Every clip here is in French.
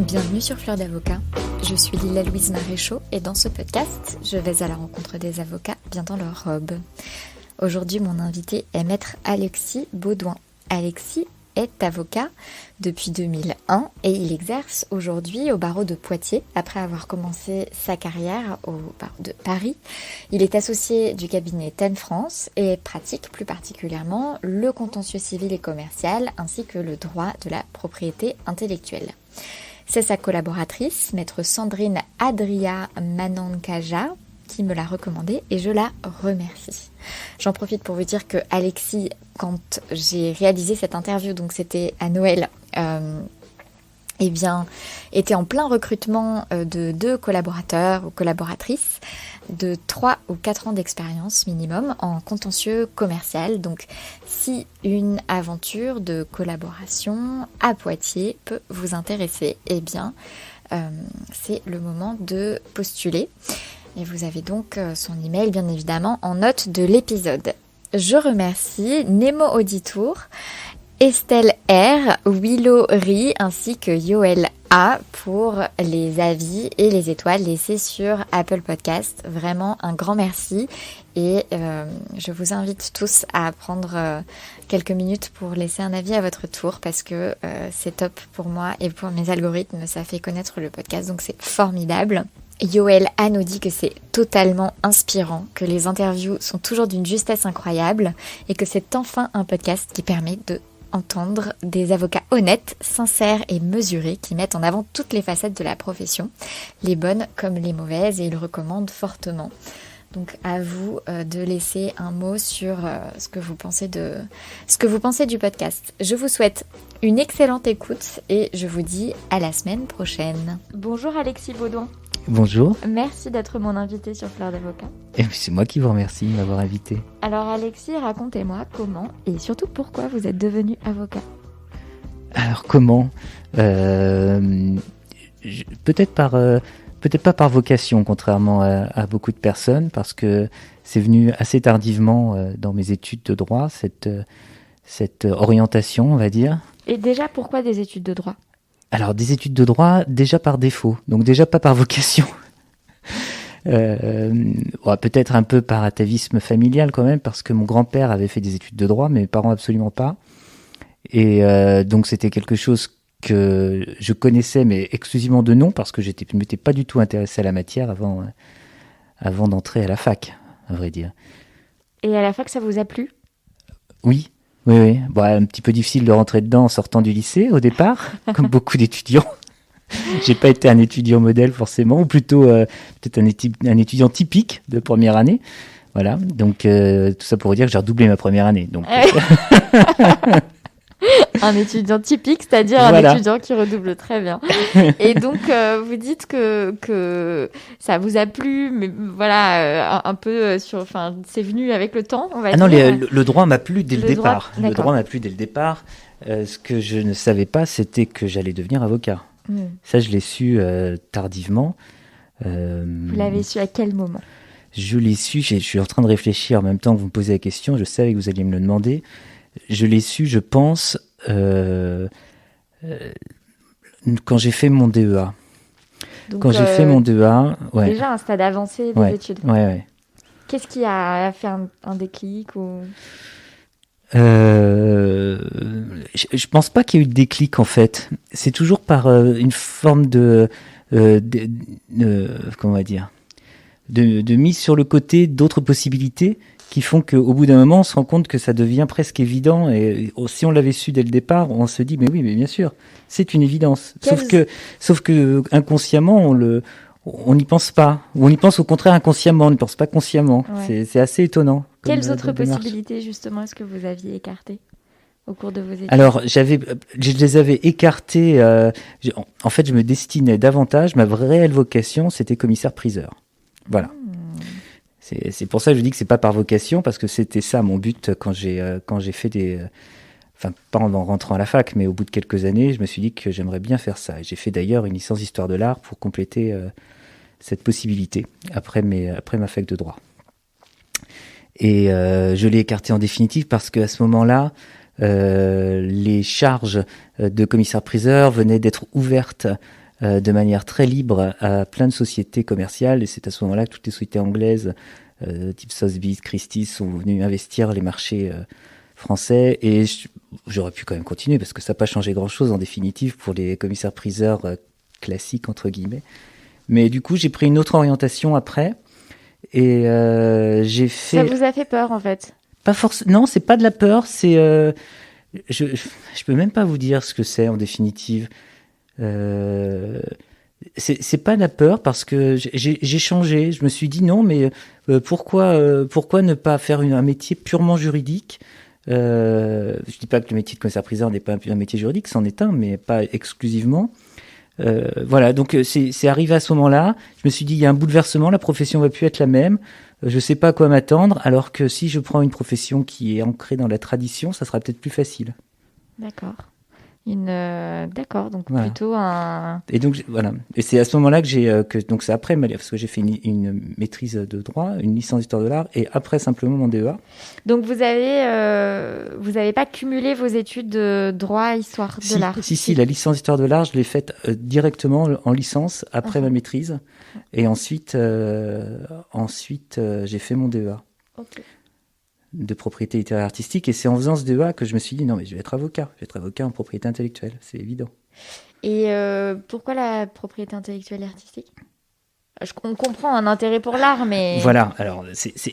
Bienvenue sur Fleur d'Avocat. Je suis Lila Louise Maréchaux et dans ce podcast, je vais à la rencontre des avocats bien dans leur robe. Aujourd'hui, mon invité est maître Alexis Baudouin. Alexis est avocat depuis 2001 et il exerce aujourd'hui au barreau de Poitiers après avoir commencé sa carrière au barreau de Paris. Il est associé du cabinet Ten France et pratique plus particulièrement le contentieux civil et commercial ainsi que le droit de la propriété intellectuelle. C'est sa collaboratrice, maître Sandrine Adria Manankaja, qui me l'a recommandé et je la remercie. J'en profite pour vous dire que Alexis, quand j'ai réalisé cette interview, donc c'était à Noël, était en plein recrutement de 2 collaborateurs ou collaboratrices de 3 ou 4 ans d'expérience minimum en contentieux commercial. Donc si une aventure de collaboration à Poitiers peut vous intéresser, c'est le moment de postuler. Et vous avez donc son email, bien évidemment, en note de l'épisode. Je remercie Nemo Auditour, Estelle R, Willow Ri, ainsi que Yoel A pour les avis et les étoiles laissées sur Apple Podcast. Vraiment un grand merci. Et je vous invite tous à prendre quelques minutes pour laisser un avis à votre tour parce que c'est top pour moi et pour mes algorithmes. Ça fait connaître le podcast, donc c'est formidable. Yoel A nous dit que c'est totalement inspirant, que les interviews sont toujours d'une justesse incroyable et que c'est enfin un podcast qui permet de entendre des avocats honnêtes, sincères et mesurés qui mettent en avant toutes les facettes de la profession, les bonnes comme les mauvaises, et il recommande fortement. Donc à vous de laisser un mot sur ce que vous pensez du podcast. Je vous souhaite une excellente écoute et je vous dis à la semaine prochaine. Bonjour Alexis Baudouin. Bonjour. Merci d'être mon invité sur Fleur d'Avocat. Et c'est moi qui vous remercie de m'avoir invité. Alors Alexis, racontez-moi comment et surtout pourquoi vous êtes devenu avocat. Alors comment peut-être pas par vocation, contrairement à beaucoup de personnes, parce que c'est venu assez tardivement dans mes études de droit, cette orientation, on va dire. Et déjà, pourquoi des études de droit ? Alors, des études de droit, déjà par défaut, donc déjà pas par vocation. Peut-être un peu par atavisme familial quand même, parce que mon grand-père avait fait des études de droit, mes parents absolument pas. Et donc c'était quelque chose que je connaissais, mais exclusivement de nom, parce que je ne m'étais pas du tout intéressé à la matière avant d'entrer à la fac, à vrai dire. Et à la fac, ça vous a plu ? Oui. Bon, un petit peu difficile de rentrer dedans en sortant du lycée au départ, comme beaucoup d'étudiants. J'ai pas été un étudiant modèle forcément, ou plutôt peut-être un étudiant typique de première année. Voilà, donc tout ça pour dire que j'ai redoublé ma première année. Donc, un étudiant typique, c'est-à-dire voilà. Un étudiant qui redouble très bien. Et donc, vous dites que ça vous a plu, mais voilà, un peu c'est venu avec le temps, on va dire. Non, le droit m'a plu dès le départ. Le droit m'a plu dès le départ. Ce que je ne savais pas, c'était que j'allais devenir avocat. Ça, je l'ai su tardivement. Vous l'avez su à quel moment ? Je l'ai su, je suis en train de réfléchir en même temps que vous me posez la question. Je savais que vous alliez me le demander. Je l'ai su, je pense, quand j'ai fait mon DEA. Donc, j'ai fait mon DEA, ouais. Déjà un stade avancé des études. Ouais. Qu'est-ce qui a fait un déclic ou... Je pense pas qu'il y ait eu de déclic en fait. C'est toujours par une forme de comment on va dire, de mise sur le côté d'autres possibilités qui font qu'au bout d'un moment, on se rend compte que ça devient presque évident. Et si on l'avait su dès le départ, on se dit, mais oui, mais bien sûr, c'est une évidence. Sauf que inconsciemment, on n'y pense pas. Ou on y pense au contraire inconsciemment, on ne pense pas consciemment. Ouais. C'est assez étonnant. Quelles autres possibilités, justement, est-ce que vous aviez écartées au cours de vos études ? Alors, je les avais écartées. En fait, je me destinais davantage. Ma réelle vocation, c'était commissaire-priseur. Voilà. C'est pour ça que je dis que c'est pas par vocation, parce que c'était ça mon but quand j'ai fait pas en rentrant à la fac, mais au bout de quelques années, je me suis dit que j'aimerais bien faire ça. Et j'ai fait d'ailleurs une licence d'histoire de l'art pour compléter cette possibilité après ma fac de droit. Et je l'ai écarté en définitive parce qu'à ce moment-là, les charges de commissaire-priseur venaient d'être ouvertes de manière très libre à plein de sociétés commerciales. Et c'est à ce moment-là que toutes les sociétés anglaises, type Sotheby's, Christie's, sont venues investir les marchés français. Et j'aurais pu quand même continuer parce que ça n'a pas changé grand-chose en définitive pour les commissaires-priseurs classiques, entre guillemets. Mais du coup, j'ai pris une autre orientation après. Et j'ai fait... Ça vous a fait peur, en fait? Pas forcément. Non, c'est pas de la peur. C'est... je peux même pas vous dire ce que c'est en définitive. C'est pas de la peur parce que j'ai changé. Je me suis dit non, mais pourquoi ne pas faire un métier purement juridique. Je dis pas que le métier de commissaire-priseur n'est pas un métier juridique, c'en est un, mais pas exclusivement. Voilà, donc c'est arrivé à ce moment-là. Je me suis dit, il y a un bouleversement, la profession va plus être la même. Je sais pas à quoi m'attendre, alors que si je prends une profession qui est ancrée dans la tradition, ça sera peut-être plus facile. D'accord. D'accord, donc Voilà. plutôt un... Et donc voilà. Et c'est à ce moment-là que donc c'est après parce que j'ai fait une maîtrise de droit, une licence d'histoire de l'art, et après simplement mon DEA. Donc vous avez pas cumulé vos études de droit, histoire de l'art? Si, la licence d'histoire de l'art, je l'ai faite directement en licence après ma maîtrise, et ensuite j'ai fait mon DEA. Ok. De propriété littéraire artistique, et c'est en faisant ce DEA que je me suis dit non mais je vais être avocat en propriété intellectuelle, c'est évident. Et pourquoi la propriété intellectuelle et artistique? On comprend un intérêt pour l'art, mais... Voilà, alors c'est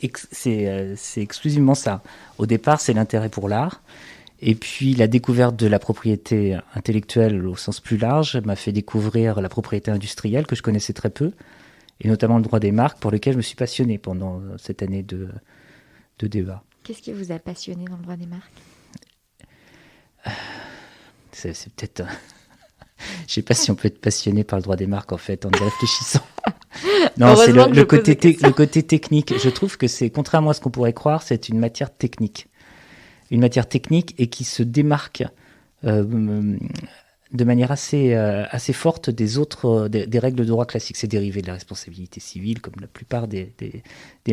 exclusivement ça. Au départ, c'est l'intérêt pour l'art, et puis la découverte de la propriété intellectuelle au sens plus large m'a fait découvrir la propriété industrielle que je connaissais très peu, et notamment le droit des marques pour lequel je me suis passionné pendant cette année de DEA. Qu'est-ce qui vous a passionné dans le droit des marques? C'est peut-être... Je sais pas si on peut être passionné par le droit des marques en fait en y réfléchissant. Non, c'est le côté technique. Je trouve que c'est, contrairement à ce qu'on pourrait croire, c'est une matière technique. Une matière technique et qui se démarque de manière assez forte des autres des règles de droit classiques. C'est dérivé de la responsabilité civile comme la plupart des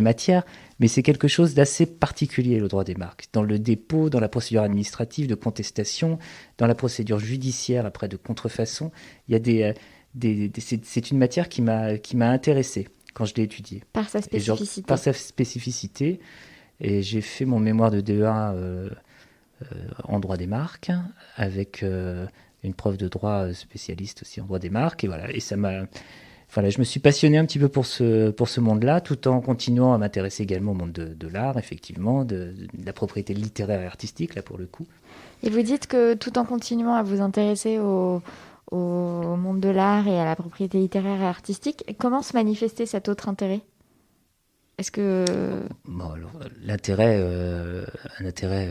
matières, mais c'est quelque chose d'assez particulier, le droit des marques. Dans le dépôt, dans la procédure administrative de contestation, dans la procédure judiciaire après de contrefaçon, il y a c'est une matière qui m'a intéressé quand je l'ai étudiée. Par sa spécificité. Par sa spécificité. Et j'ai fait mon mémoire de DEA en droit des marques avec une prof de droit spécialiste aussi en droit des marques, et voilà, et ça m'a, voilà, je me suis passionné un petit peu pour ce monde-là, tout en continuant à m'intéresser également au monde de l'art, effectivement, de la propriété littéraire et artistique, là pour le coup. Et vous dites que tout en continuant à vous intéresser au monde de l'art et à la propriété littéraire et artistique, comment se manifestait cet autre intérêt? Est-ce que... Bon, alors, l'intérêt, un intérêt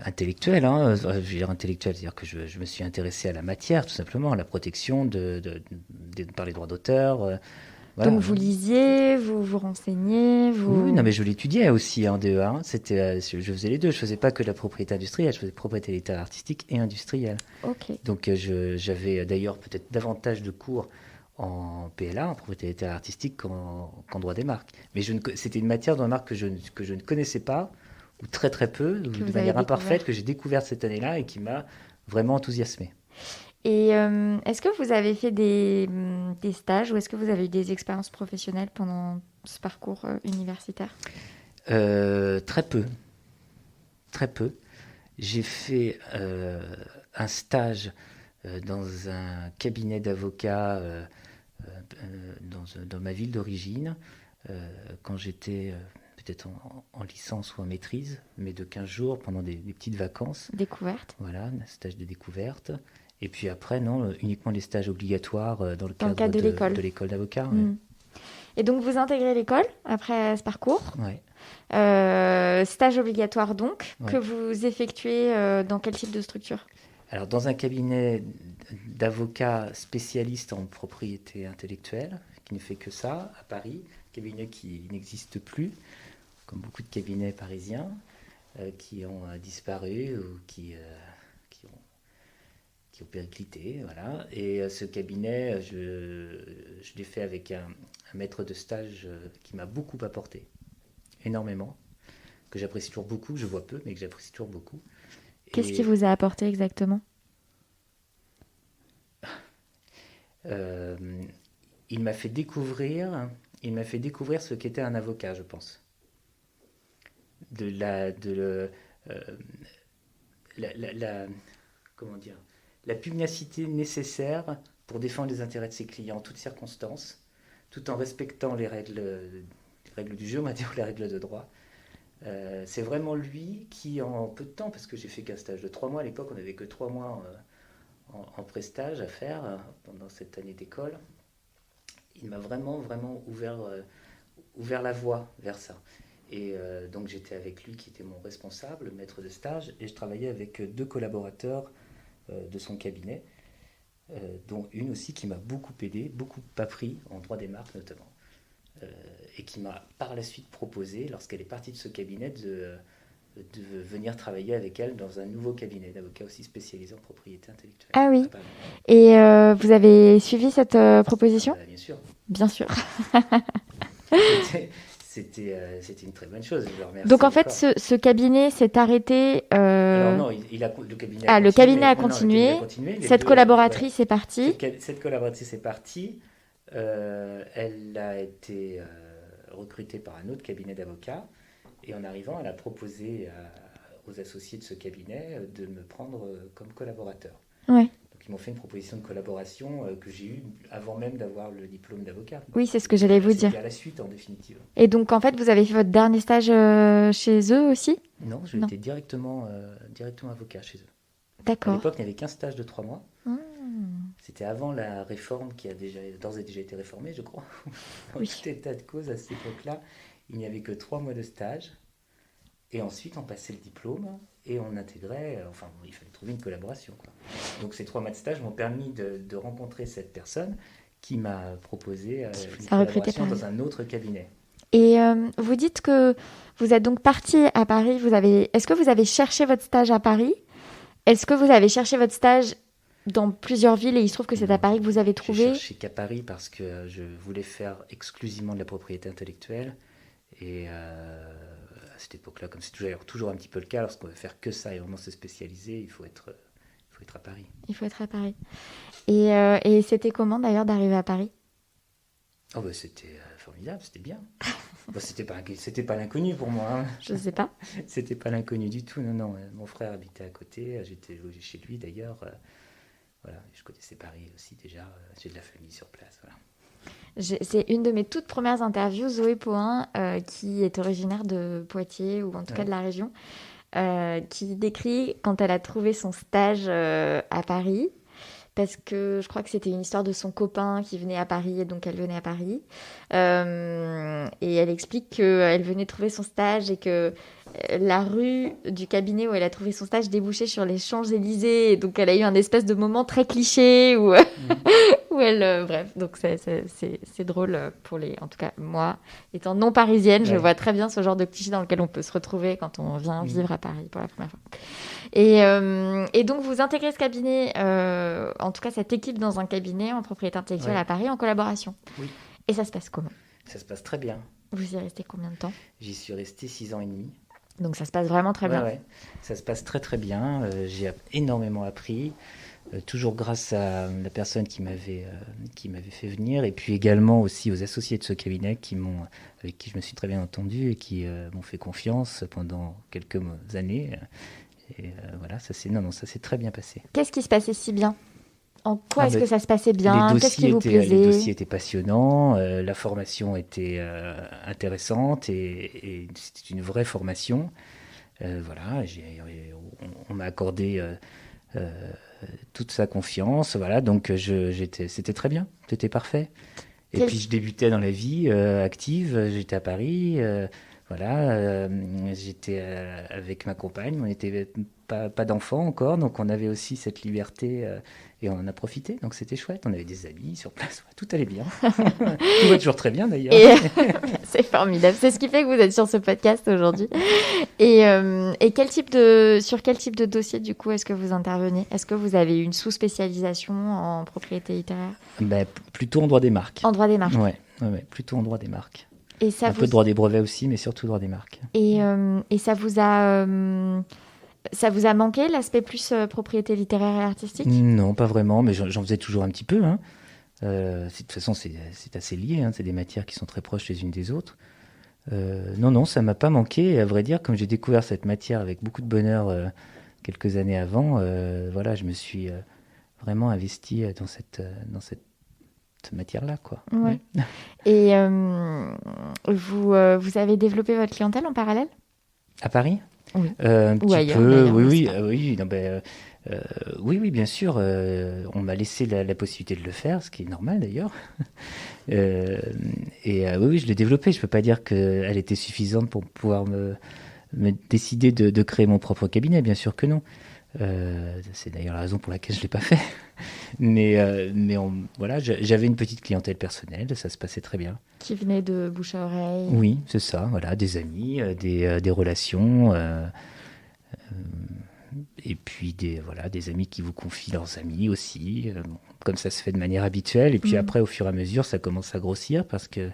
intellectuel, hein, je veux dire intellectuel, c'est-à-dire que je me suis intéressé à la matière, tout simplement, à la protection par les droits d'auteur. Voilà. Donc vous lisiez, vous vous renseigniez, vous... Oui, non, mais je l'étudiais aussi en DEA. Hein. Je faisais les deux. Je faisais pas que de la propriété industrielle, je faisais propriété littéraire artistique et industrielle. Ok. Donc j'avais d'ailleurs peut-être davantage de cours en PLA, en propriété littéraire artistique, qu'en droit des marques. Mais c'était une matière dans la marque que je ne connaissais pas, ou très très peu, ou de manière imparfaite, que j'ai découvert cette année-là et qui m'a vraiment enthousiasmé. Et est-ce que vous avez fait des stages ou est-ce que vous avez eu des expériences professionnelles pendant ce parcours universitaire? Très peu. Très peu. J'ai fait un stage dans un cabinet d'avocats dans ma ville d'origine, quand j'étais peut-être en licence ou en maîtrise, mais de 15 jours pendant des petites vacances. Découverte. Voilà, un stage de découverte. Et puis après, non, uniquement les stages obligatoires dans le cadre de l'école d'avocat. Mmh. Ouais. Et donc vous intégrez l'école après ce parcours. Ouais. Stage obligatoire donc, ouais. Que vous effectuez dans quel type de structure? Alors dans un cabinet d'avocats spécialistes en propriété intellectuelle, qui ne fait que ça, à Paris, cabinet qui n'existe plus, comme beaucoup de cabinets parisiens, qui ont disparu ou qui ont périclité, voilà. Et ce cabinet, je l'ai fait avec un maître de stage qui m'a beaucoup apporté, énormément, que j'apprécie toujours beaucoup, que je vois peu, mais que j'apprécie toujours beaucoup. Qu'est-ce qui vous a apporté exactement? Euh, il m'a fait découvrir, ce qu'était un avocat, je pense. De la, de le, la- comment dire, la pugnacité nécessaire pour défendre les intérêts de ses clients en toutes circonstances, tout en respectant les règles du jeu, on va dire, les règles de droit. C'est vraiment lui qui, en peu de temps, parce que j'ai fait qu'un stage de 3 mois, à l'époque on n'avait que 3 mois en prestage à faire pendant cette année d'école, il m'a vraiment, vraiment ouvert la voie vers ça. Et donc j'étais avec lui qui était mon responsable, le maître de stage, et je travaillais avec 2 collaborateurs de son cabinet, dont une aussi qui m'a beaucoup aidé, beaucoup appris en droit des marques notamment, et qui m'a par la suite proposé, lorsqu'elle est partie de ce cabinet, de venir travailler avec elle dans un nouveau cabinet d'avocats aussi spécialisé en propriété intellectuelle. Ah oui. Et vous avez suivi cette proposition ? Bien sûr. Bien sûr. C'était une très bonne chose. Je le remercie Donc en fait, encore. ce cabinet s'est arrêté. Alors non, le cabinet a le continué. cabinet a Non, non, le continué. cabinet a continué. Cette collaboratrice est partie. Cette collaboratrice est partie. Elle a été recrutée par un autre cabinet d'avocats. Et en arrivant, elle a proposé aux associés de ce cabinet de me prendre comme collaborateur. Ouais. Donc ils m'ont fait une proposition de collaboration que j'ai eue avant même d'avoir le diplôme d'avocat. Oui, c'est ce que j'allais vous dire. C'était à la suite en définitive. Et donc en fait, vous avez fait votre dernier stage chez eux aussi ? Non, j'étais directement avocat chez eux. À D'accord. l'époque, il n'y avait qu'un stage de 3 mois. C'était avant la réforme qui a d'ores et déjà été réformée, je crois. En tout état de cause, à cette époque-là, il n'y avait que 3 mois de stage. Et ensuite, on passait le diplôme et on intégrait... Enfin, il fallait trouver une collaboration, quoi. Donc, ces 3 mois de stage m'ont permis de rencontrer cette personne qui m'a proposé une collaboration dans un autre cabinet. Et vous dites que vous êtes donc parti à Paris. Est-ce que vous avez cherché votre stage à Paris ? Est-ce que vous avez cherché votre stage dans plusieurs villes et il se trouve que c'est à Paris que vous avez trouvé ? J'ai cherché qu'à Paris parce que je voulais faire exclusivement de la propriété intellectuelle. Et à cette époque-là, comme c'est toujours un petit peu le cas, lorsqu'on veut faire que ça et vraiment se spécialiser, il faut être à Paris. Il faut être à Paris. Et c'était comment d'ailleurs d'arriver à Paris ? Oh bah c'était formidable, c'était bien. Bon, c'était pas l'inconnu pour moi. Hein. Je sais pas. C'était pas l'inconnu du tout, non. Mon frère habitait à côté, j'étais logé chez lui d'ailleurs. Voilà, je connaissais Paris aussi déjà, j'ai de la famille sur place. Voilà. C'est une de mes toutes premières interviews, Zoé Pohin, qui est originaire de Poitiers, ou en tout cas de la région, qui décrit quand elle a trouvé son stage à Paris, parce que je crois que c'était une histoire de son copain qui venait à Paris, et donc elle venait à Paris. Et elle explique qu'elle venait trouver son stage et que la rue du cabinet où elle a trouvé son stage débouchait sur les Champs-Élysées. Et donc elle a eu un espèce de moment très cliché où... où elle, bref, donc c'est drôle pour les... En tout cas, moi, étant non parisienne, je vois très bien ce genre de cliché dans lequel on peut se retrouver quand on vient vivre à Paris pour la première fois. Et donc, vous intégrez ce cabinet, en tout cas cette équipe dans un cabinet en propriété intellectuelle à Paris en collaboration. Oui. Et ça se passe comment ? Ça se passe très bien. Vous y restez combien de temps ? J'y suis resté 6 ans et demi. Donc ça se passe vraiment très bien. Ouais. Ça se passe très très bien. J'ai énormément appris. Toujours grâce à la personne qui m'avait fait venir, et puis également aussi aux associés de ce cabinet avec qui je me suis très bien entendu et qui m'ont fait confiance pendant quelques années. Et voilà, ça s'est très bien passé. Qu'est-ce qui se passait si bien ? En quoi est-ce que ça se passait bien ? Qu'est-ce qui vous plaisait ? Les dossiers étaient passionnants, la formation était intéressante et c'était une vraie formation. Voilà, on m'a accordé toute sa confiance, voilà, donc c'était très bien, c'était parfait. Et puis je débutais dans la vie active, j'étais à Paris, voilà, j'étais avec ma compagne, on n'était pas d'enfants encore, donc on avait aussi cette liberté et on en a profité, donc c'était chouette, on avait des amis sur place, tout allait bien. Tout va toujours très bien d'ailleurs. C'est formidable, c'est ce qui fait que vous êtes sur ce podcast aujourd'hui. Et sur quel type de dossier du coup est-ce que vous intervenez ? Est-ce que vous avez une sous-spécialisation en propriété littéraire ? Plutôt en droit des marques. En droit des marques. Ouais, plutôt en droit des marques. Et ça peu de droit des brevets aussi, mais surtout droit des marques. Et ça vous a manqué l'aspect plus propriété littéraire et artistique ? Non, pas vraiment, mais j'en faisais toujours un petit peu. Hein. De toute façon, c'est assez lié, hein, c'est des matières qui sont très proches les unes des autres. Non, ça m'a pas manqué. Et à vrai dire, comme j'ai découvert cette matière avec beaucoup de bonheur quelques années avant, voilà, je me suis vraiment investi dans cette matière-là, quoi. Ouais. Et vous avez développé votre clientèle en parallèle? À Paris? Oui. Un Ou petit ailleurs, peu, d'ailleurs, oui, je oui, sais pas. oui, non, oui, bien sûr. On m'a laissé la possibilité de le faire, ce qui est normal d'ailleurs. Oui, je l'ai développée. Je peux pas dire qu'elle était suffisante pour pouvoir me décider de créer mon propre cabinet, bien sûr que non. C'est d'ailleurs la raison pour laquelle je l'ai pas fait. Voilà, j'avais une petite clientèle personnelle, ça se passait très bien. Qui venait de bouche à oreille. Oui, c'est ça, voilà, des amis, des relations, et puis des amis qui vous confient leurs amis aussi, bon, comme ça se fait de manière habituelle. Et puis après, au fur et à mesure, ça commence à grossir parce que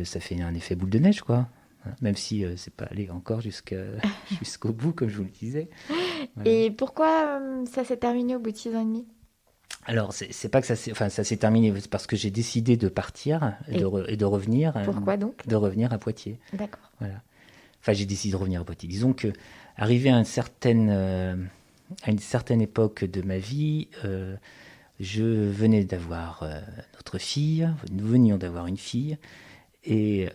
ça fait un effet boule de neige, quoi. Même si c'est pas allé encore jusqu'au bout, comme je vous le disais. Voilà. Et pourquoi ça s'est terminé au bout de 6 ans et demi? Alors, c'est pas que ça s'est terminé, c'est parce que j'ai décidé de partir et de revenir. Pourquoi donc? De revenir à Poitiers. D'accord. Voilà. Enfin, j'ai décidé de revenir à Poitiers. Disons que, arrivé à une certaine époque de ma vie, je venais d'avoir notre fille, nous venions d'avoir une fille, et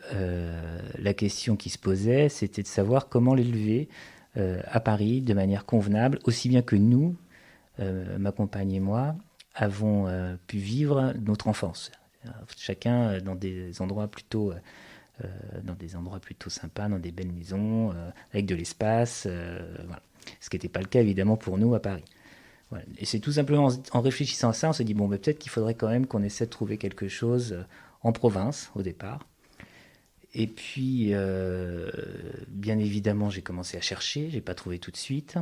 la question qui se posait, c'était de savoir comment l'élever à Paris de manière convenable, aussi bien que nous, ma compagne et moi, avons pu vivre notre enfance. Chacun dans des endroits plutôt sympas, dans des belles maisons, avec de l'espace, voilà. Ce qui n'était pas le cas évidemment pour nous à Paris. Voilà. Et c'est tout simplement en réfléchissant à ça, on s'est dit bon, mais peut-être qu'il faudrait quand même qu'on essaie de trouver quelque chose en province au départ. Et puis, bien évidemment, j'ai commencé à chercher, j'ai pas trouvé tout de suite.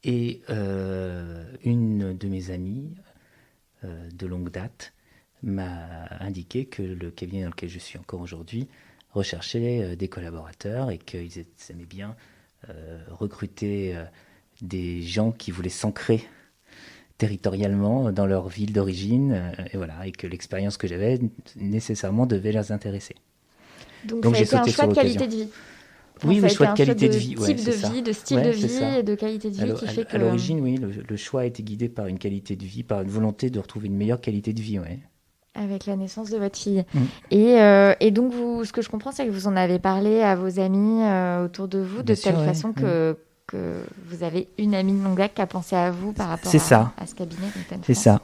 Et une de mes amies de longue date m'a indiqué que le cabinet dans lequel je suis encore aujourd'hui recherchait des collaborateurs et qu'ils aimaient bien recruter des gens qui voulaient s'ancrer territorialement dans leur ville d'origine, et voilà, et que l'expérience que j'avais nécessairement devait les intéresser. Donc j'ai ça a été sauté un choix sur de qualité l'occasion. de vie. Oui, ça a choix été de un qualité de de vie, type de c'est vie, ça. de style de Ouais, vie c'est ça. et de qualité de vie qui fait que... À l'origine, oui, le choix a été guidé par une qualité de vie, par une volonté de retrouver une meilleure qualité de vie, ouais. Avec la naissance de votre fille. Mm. Et donc, ce que je comprends, c'est que vous en avez parlé à vos amis autour de vous, de telle façon que vous avez une amie de longue date qui a pensé à vous par rapport à ce cabinet. C'est ça.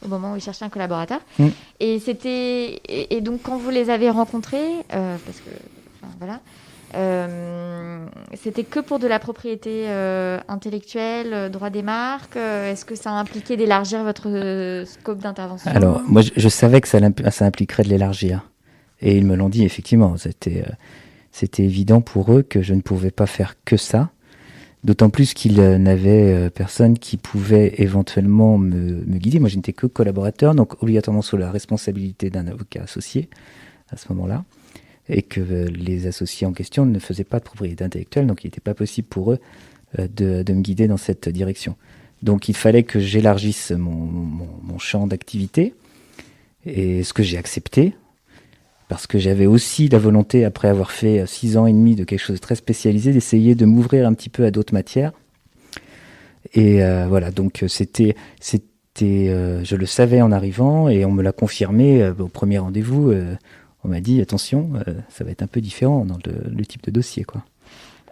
Au moment où ils cherchaient un collaborateur. Mm. Et donc, quand vous les avez rencontrés, parce que, enfin, voilà, c'était que pour de la propriété intellectuelle, droit des marques. Est-ce que ça a impliqué d'élargir votre scope d'intervention? Alors, moi, je savais que ça impliquerait de l'élargir. Et ils me l'ont dit, effectivement. C'était évident pour eux que je ne pouvais pas faire que ça. D'autant plus qu'ils n'avaient personne qui pouvait éventuellement me guider. Moi, je n'étais que collaborateur, donc obligatoirement sous la responsabilité d'un avocat associé à ce moment-là. Et que les associés en question ne faisaient pas de propriété intellectuelle, donc il n'était pas possible pour eux de me guider dans cette direction. Donc il fallait que j'élargisse mon champ d'activité, et ce que j'ai accepté, parce que j'avais aussi la volonté, après avoir fait 6 ans et demi de quelque chose de très spécialisé, d'essayer de m'ouvrir un petit peu à d'autres matières. Et voilà, donc c'était je le savais en arrivant, et on me l'a confirmé au premier rendez-vous. On m'a dit, attention, ça va être un peu différent dans le type de dossier, quoi.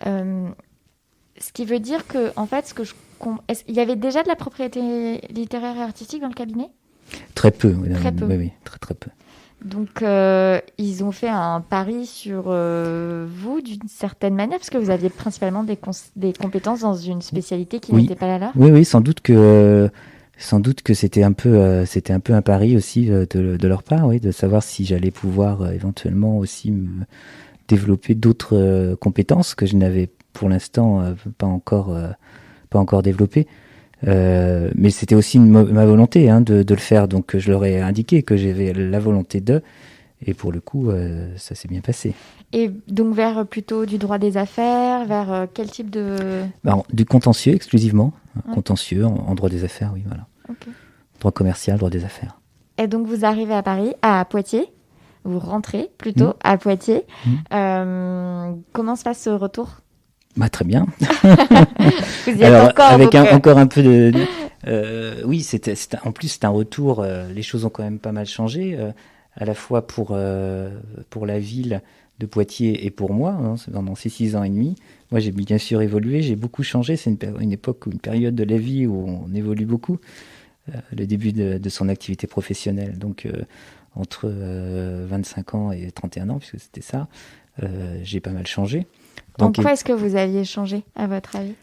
Ce qui veut dire que, en fait, il y avait déjà de la propriété littéraire et artistique dans le cabinet? Très peu. Très peu. Oui, très peu. Donc, ils ont fait un pari sur vous d'une certaine manière, parce que vous aviez principalement des compétences dans une spécialité qui n'était pas la leur. Oui, sans doute que c'était un peu un pari aussi de leur part, oui, de savoir si j'allais pouvoir éventuellement aussi me développer d'autres compétences que je n'avais pour l'instant pas encore développées. Mais c'était aussi ma volonté de le faire, donc je leur ai indiqué que j'avais la volonté et pour le coup, ça s'est bien passé. Et donc vers plutôt du droit des affaires, vers quel type de... Du contentieux exclusivement, contentieux en droit des affaires, oui, voilà. Okay. droit commercial, droit des affaires. Et donc, vous arrivez à Paris, à Poitiers. Vous rentrez plutôt à Poitiers. Comment se passe ce retour ? Bah, très bien. Vous y êtes encore. Avec encore un peu de... oui, en plus, c'est un retour. Les choses ont quand même pas mal changé, à la fois pour la ville de Poitiers et pour moi, hein, pendant ces 6 ans et demi. Moi, j'ai bien sûr évolué, j'ai beaucoup changé. C'est une époque, une période de la vie où on évolue beaucoup. Le début de son activité professionnelle. Donc, entre 25 ans et 31 ans, puisque c'était ça, j'ai pas mal changé. Donc, en quoi est-ce que vous aviez changé, à votre avis ?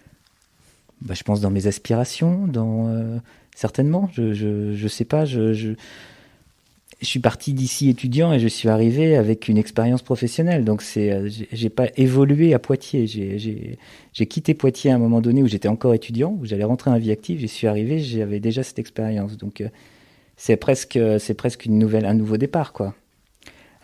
Bah, je pense dans mes aspirations, certainement. Je sais pas, je suis parti d'ici étudiant et je suis arrivé avec une expérience professionnelle. Donc j'ai pas évolué à Poitiers. J'ai quitté Poitiers à un moment donné où j'étais encore étudiant, où j'allais rentrer en vie active. J'y suis arrivé, j'avais déjà cette expérience. Donc c'est presque un nouveau départ, quoi.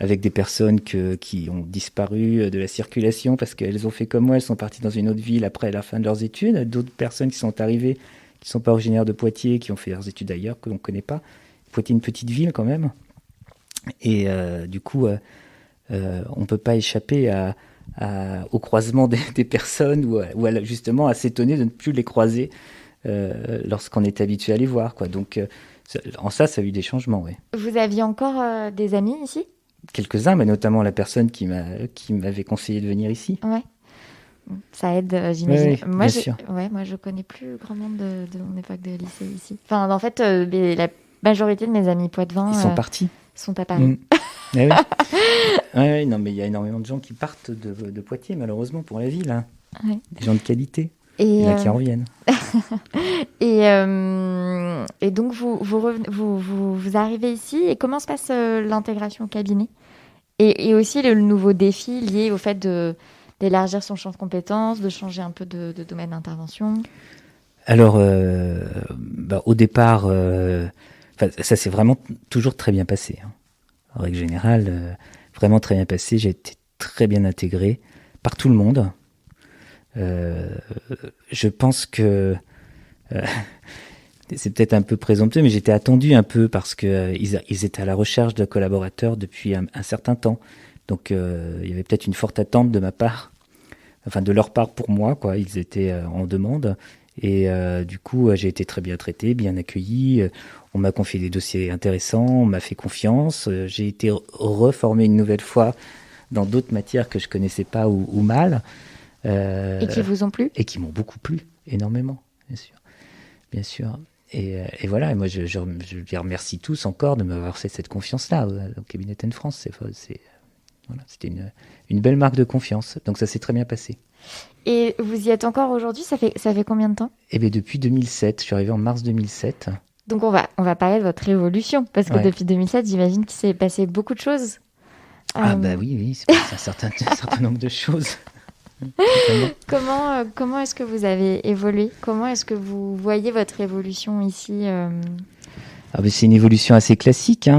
Avec des personnes qui ont disparu de la circulation parce qu'elles ont fait comme moi, elles sont parties dans une autre ville après la fin de leurs études. D'autres personnes qui sont arrivées, qui sont pas originaires de Poitiers, qui ont fait leurs études ailleurs, que l'on connaît pas. Poitiers est une petite ville quand même. Et du coup, on peut pas échapper au croisement des personnes ou justement à s'étonner de ne plus les croiser lorsqu'on est habitué à les voir, quoi. Donc, en ça a eu des changements, oui. Vous aviez encore des amis ici ? Quelques-uns, mais notamment la personne qui m'avait conseillé de venir ici. Ouais. Ça aide, j'imagine. Oui, bien sûr. Moi, je connais plus grand monde de mon époque de lycée ici. Enfin, en fait, la majorité de mes amis poitevins... Ils sont partis. Sont à Paris. Eh oui. Ouais, non, mais il y a énormément de gens qui partent de Poitiers, malheureusement, pour la ville. Hein. Ouais. Des gens de qualité. Il y en a qui en reviennent. Et donc, vous arrivez ici. Et comment se passe l'intégration au cabinet et aussi le nouveau défi lié au fait d'élargir son champ de compétences, de changer un peu de domaine d'intervention ? Alors, au départ, ça s'est vraiment toujours très bien passé. Hein. En règle générale, vraiment très bien passé. J'ai été très bien intégré par tout le monde. Je pense que c'est peut-être un peu présomptueux, mais j'étais attendu un peu parce que ils étaient à la recherche de collaborateurs depuis un certain temps. Donc, il y avait peut-être une forte attente de ma part, enfin de leur part pour moi, quoi. Ils étaient en demande. Et du coup, j'ai été très bien traité, bien accueilli. On m'a confié des dossiers intéressants, on m'a fait confiance. J'ai été reformé une nouvelle fois dans d'autres matières que je connaissais pas ou mal. Et qui vous ont plu ? Et qui m'ont beaucoup plu, énormément, bien sûr. Et voilà, et moi je les remercie tous encore de m'avoir fait cette confiance-là au cabinet Ten France. C'était une belle marque de confiance. Donc ça s'est très bien passé. Et vous y êtes encore aujourd'hui ? Ça fait combien de temps ? Eh bien, depuis 2007. Je suis arrivé en mars 2007. Donc on va parler de votre évolution, parce que depuis 2007, j'imagine qu'il s'est passé beaucoup de choses. Ah bah oui, c'est passé un certain nombre de choses. Comment est-ce que vous avez évolué ? Comment est-ce que vous voyez votre évolution ici ? C'est une évolution assez classique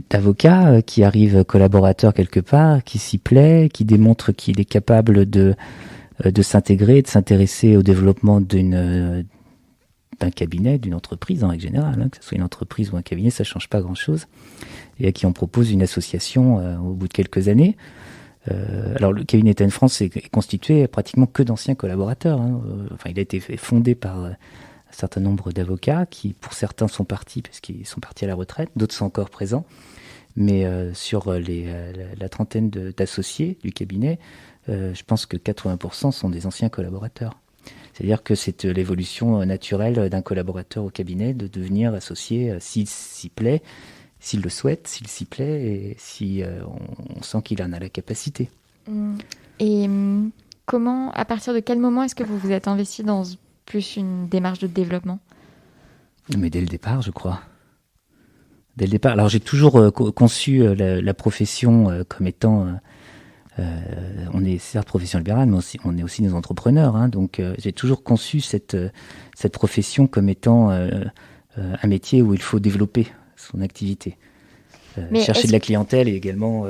d'avocat qui arrive collaborateur quelque part, qui s'y plaît, qui démontre qu'il est capable de s'intégrer, de s'intéresser au développement d'un cabinet, d'une entreprise en règle générale, que ce soit une entreprise ou un cabinet, ça change pas grand-chose, et à qui on propose une association au bout de quelques années. Alors le cabinet Ten France est constitué pratiquement que d'anciens collaborateurs. Il a été fondé par un certain nombre d'avocats qui, pour certains, sont partis parce qu'ils sont partis à la retraite, d'autres sont encore présents. Mais sur la trentaine d'associés du cabinet, je pense que 80% sont des anciens collaborateurs. C'est-à-dire que c'est l'évolution naturelle d'un collaborateur au cabinet de devenir associé s'il s'y plaît, s'il le souhaite, s'il s'y plaît et si on sent qu'il en a la capacité. Et à partir de quel moment est-ce que vous vous êtes investi dans plus une démarche de développement ? Mais dès le départ, je crois. Dès le départ. Alors j'ai toujours conçu la profession comme étant... on est certes profession libérale, mais on est aussi des entrepreneurs. Donc j'ai toujours conçu cette profession comme étant un métier où il faut développer son activité. Chercher de la clientèle et également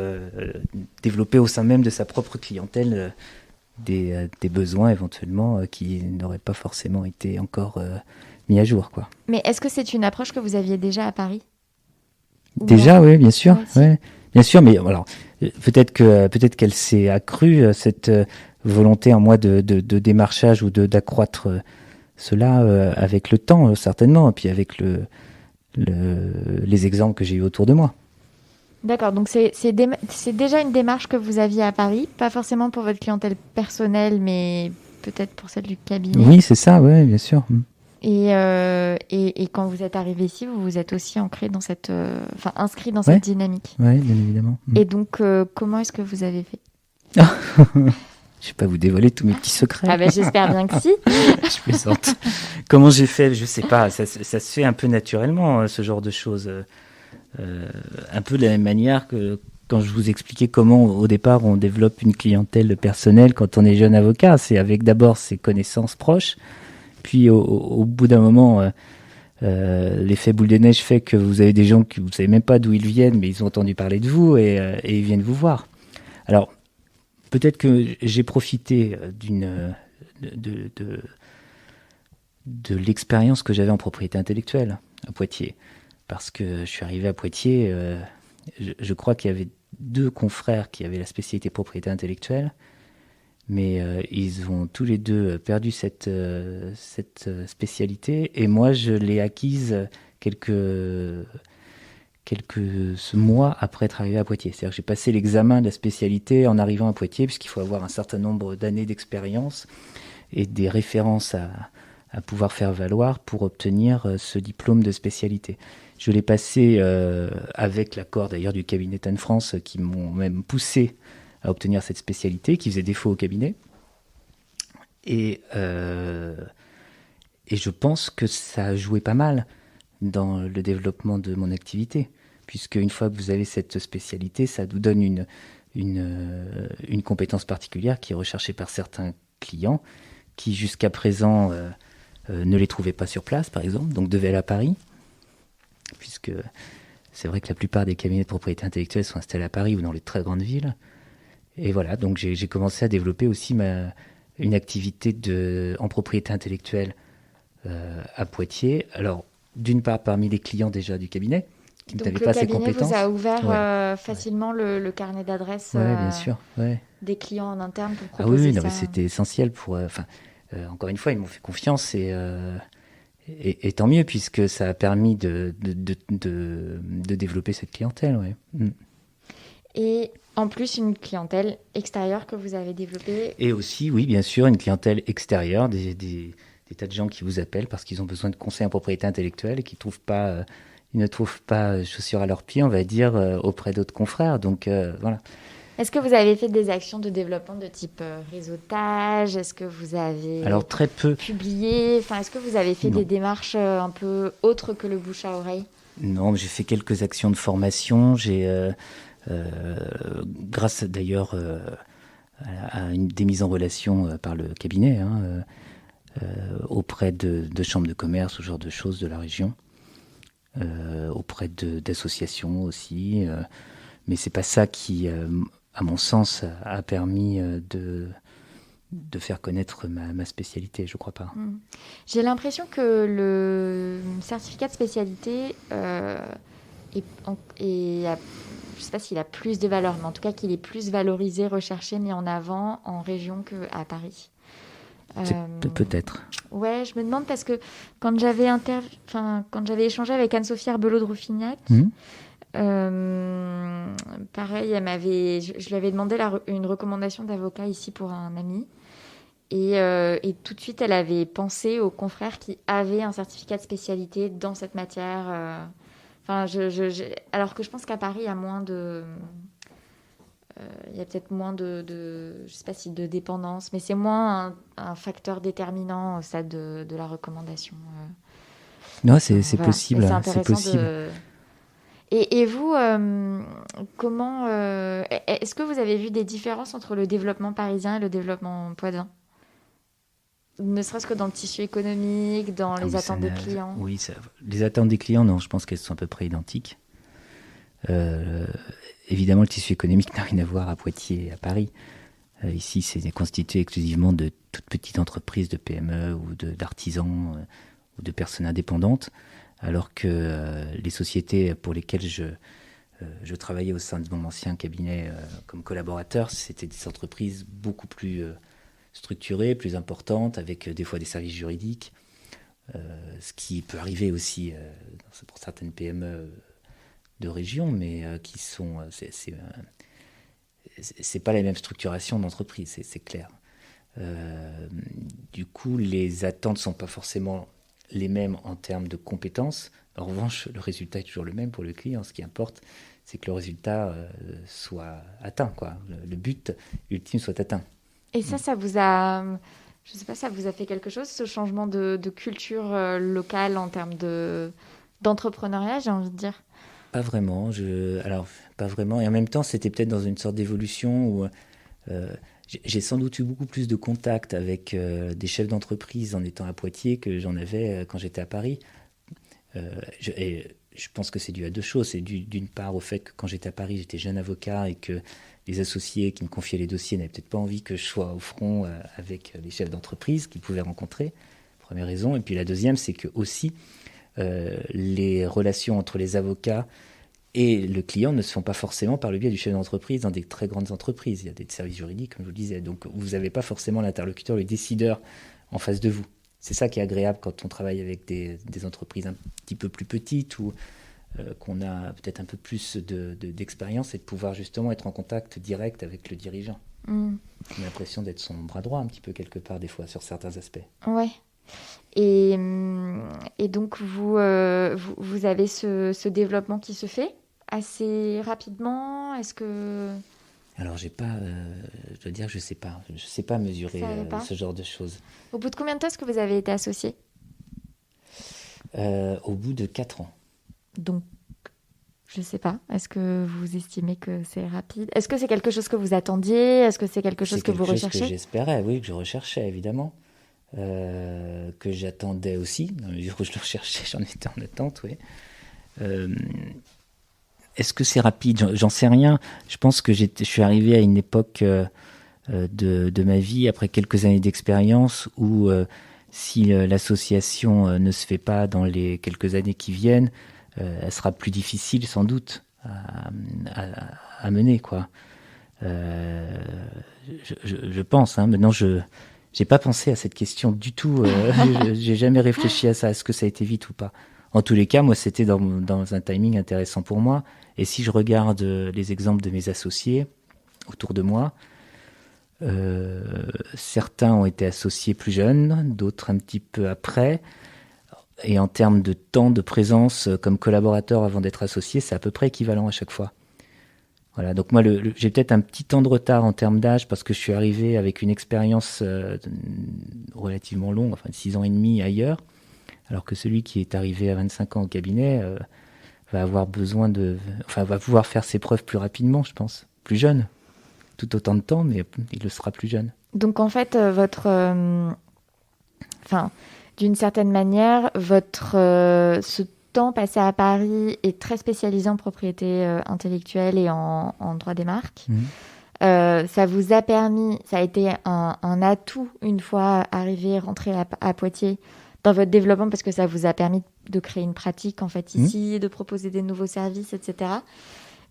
développer au sein même de sa propre clientèle des besoins éventuellement qui n'auraient pas forcément été encore mis à jour, quoi. Mais est-ce que c'est une approche que vous aviez déjà à Paris? Déjà, oui, bien sûr. Ouais, Ouais. Bien sûr, mais alors, peut-être qu'elle s'est accrue, cette volonté en moi de démarchage ou d'accroître cela avec le temps, certainement, et puis avec les exemples que j'ai eu autour de moi. D'accord, donc c'est déjà une démarche que vous aviez à Paris, pas forcément pour votre clientèle personnelle, mais peut-être pour celle du cabinet. Oui, c'est ça, ouais, bien sûr. Et quand vous êtes arrivé ici, vous vous êtes aussi ancré dans inscrit dans Ouais. cette dynamique. Oui, bien évidemment. Et donc, comment est-ce que vous avez fait? Je vais pas vous dévoiler tous mes petits secrets. Ah ben, j'espère bien que si. Je plaisante. Comment j'ai fait? Je sais pas. Ça se fait un peu naturellement, ce genre de choses. Un peu de la même manière que quand je vous expliquais comment, au départ, on développe une clientèle personnelle quand on est jeune avocat. C'est avec d'abord ses connaissances proches. Puis, au bout d'un moment, l'effet boule de neige fait que vous avez des gens que vous ne savez même pas d'où ils viennent, mais ils ont entendu parler de vous et ils viennent vous voir. Alors, peut-être que j'ai profité de l'expérience que j'avais en propriété intellectuelle à Poitiers. Parce que je suis arrivé à Poitiers, je crois qu'il y avait 2 confrères qui avaient la spécialité propriété intellectuelle, mais ils ont tous les 2 perdu cette spécialité, et moi je l'ai acquise quelques mois après être arrivé à Poitiers. C'est-à-dire que j'ai passé l'examen de la spécialité en arrivant à Poitiers, puisqu'il faut avoir un certain nombre d'années d'expérience et des références à pouvoir faire valoir pour obtenir ce diplôme de spécialité. Je l'ai passé avec l'accord d'ailleurs du cabinet Tan France, qui m'ont même poussé à obtenir cette spécialité, qui faisait défaut au cabinet. Et je pense que ça a joué pas mal dans le développement de mon activité, puisque une fois que vous avez cette spécialité, ça vous donne une compétence particulière qui est recherchée par certains clients qui jusqu'à présent ne les trouvaient pas sur place, par exemple, donc devaient aller à Paris, puisque c'est vrai que la plupart des cabinets de propriété intellectuelle sont installés à Paris ou dans les très grandes villes. Et voilà, donc j'ai commencé à développer aussi une activité en propriété intellectuelle à Poitiers. Alors, d'une part, parmi les clients déjà du cabinet, qui n'avaient pas ces compétences. Donc, le cabinet vous a ouvert facilement le carnet d'adresses bien sûr, des clients en interne pour Ah proposer oui, ça. non, mais c'était essentiel pour... encore une fois, ils m'ont fait confiance et tant mieux, puisque ça a permis de développer cette clientèle. Ouais. Et en plus, une clientèle extérieure que vous avez développée. Et aussi, oui, bien sûr, une clientèle extérieure, des tas de gens qui vous appellent parce qu'ils ont besoin de conseils en propriété intellectuelle et qui ils ne trouvent pas chaussures à leurs pieds, on va dire, auprès d'autres confrères. Donc, voilà. Est-ce que vous avez fait des actions de développement de type réseautage? Est-ce que vous avez Alors, très peu. publié? Est-ce que vous avez fait des démarches un peu autres que le bouche à oreille? Non, j'ai fait quelques actions de formation. J'ai, grâce d'ailleurs à des mises en relation par le cabinet, auprès de chambres de commerce, ce genre de choses de la région, auprès d'associations aussi. Mais c'est pas ça qui, à mon sens, a permis de faire connaître ma spécialité, je crois pas. J'ai l'impression que le certificat de spécialité je ne sais pas s'il a plus de valeur, mais en tout cas qu'il est plus valorisé, recherché, mis en avant en région qu'à Paris. Peut-être. Ouais, je me demande parce que quand j'avais échangé avec Anne-Sophie Arbelow de Rouffignac, pareil, je lui avais demandé une recommandation d'avocat ici pour un ami. Et tout de suite, elle avait pensé aux confrères qui avaient un certificat de spécialité dans cette matière. Alors que je pense qu'à Paris, il y a moins de... il y a peut-être moins je sais pas si de dépendance, mais c'est moins un facteur déterminant au stade de la recommandation. Non, c'est possible. C'est possible. Et vous, comment... est-ce que vous avez vu des différences entre le développement parisien et le développement poitevin? Ne serait-ce que dans le tissu économique, dans les attentes des clients? Oui, les attentes des clients, non, je pense qu'elles sont à peu près identiques. Évidemment, le tissu économique n'a rien à voir à Poitiers et à Paris. Ici, c'est constitué exclusivement de toutes petites entreprises, de PME ou d'artisans ou de personnes indépendantes, alors que les sociétés pour lesquelles je travaillais au sein de mon ancien cabinet comme collaborateur, c'était des entreprises beaucoup plus structurées, plus importantes, avec des fois des services juridiques, ce qui peut arriver aussi pour certaines PME de région, mais qui sont... c'est pas la même structuration d'entreprise, c'est clair. Du coup, les attentes ne sont pas forcément les mêmes en termes de compétences. En revanche, le résultat est toujours le même pour le client. Ce qui importe, c'est que le résultat soit atteint, quoi. Le but ultime soit atteint. Et ça vous a, je sais pas, ça vous a fait quelque chose, ce changement de culture locale en termes d'entrepreneuriat, j'ai envie de dire? Pas vraiment. Alors, pas vraiment. Et en même temps, c'était peut-être dans une sorte d'évolution où j'ai sans doute eu beaucoup plus de contacts avec des chefs d'entreprise en étant à Poitiers que j'en avais quand j'étais à Paris. Et je pense que c'est dû à deux choses. C'est dû d'une part au fait que quand j'étais à Paris, j'étais jeune avocat et que les associés qui me confiaient les dossiers n'avaient peut-être pas envie que je sois au front avec les chefs d'entreprise qu'ils pouvaient rencontrer. Première raison. Et puis la deuxième, c'est que aussi les relations entre les avocats et le client ne se font pas forcément par le biais du chef d'entreprise dans des très grandes entreprises. Il y a des services juridiques, comme je vous le disais. Donc vous n'avez pas forcément l'interlocuteur, le décideur en face de vous. C'est ça qui est agréable quand on travaille avec des entreprises un petit peu plus petites ou qu'on a peut-être un peu plus d'expérience et de pouvoir justement être en contact direct avec le dirigeant. On a l'impression d'être son bras droit un petit peu quelque part des fois sur certains aspects. Ouais. Et donc, vous avez ce développement qui se fait assez rapidement. Est-ce que... Alors, je dois dire que je sais pas mesurer ce genre de choses. Au bout de combien de temps est-ce que vous avez été associé? Au bout de 4 ans. Donc, je sais pas. Est-ce que vous estimez que c'est rapide? Est-ce que c'est quelque chose que vous attendiez? Est-ce que c'est quelque chose que vous recherchez? C'est quelque chose que j'espérais, oui, que je recherchais évidemment. Que j'attendais aussi, dans la mesure où je le recherchais, j'en étais en attente, oui. Est-ce que c'est rapide? J'en sais rien. Je pense que je suis arrivé à une époque de ma vie, après quelques années d'expérience, où si l'association ne se fait pas dans les quelques années qui viennent, elle sera plus difficile sans doute à mener, quoi. Je pense, hein, maintenant j'ai pas pensé à cette question du tout. J'ai jamais réfléchi à ça. Est-ce que ça a été vite ou pas? En tous les cas, moi, c'était dans un timing intéressant pour moi. Et si je regarde les exemples de mes associés autour de moi, certains ont été associés plus jeunes, d'autres un petit peu après. Et en termes de temps de présence comme collaborateur avant d'être associé, c'est à peu près équivalent à chaque fois. Voilà, donc moi, j'ai peut-être un petit temps de retard en termes d'âge parce que je suis arrivé avec une expérience relativement longue, enfin 6 ans et demi ailleurs, alors que celui qui est arrivé à 25 ans au cabinet va avoir besoin va pouvoir faire ses preuves plus rapidement, je pense, plus jeune, tout autant de temps, mais il le sera plus jeune. Donc en fait, d'une certaine manière, ce temps passé à Paris est très spécialisé en propriété intellectuelle et en droit des marques. Ça vous a permis, ça a été un atout une fois rentré à Poitiers dans votre développement parce que ça vous a permis de créer une pratique en fait ici, de proposer des nouveaux services, etc.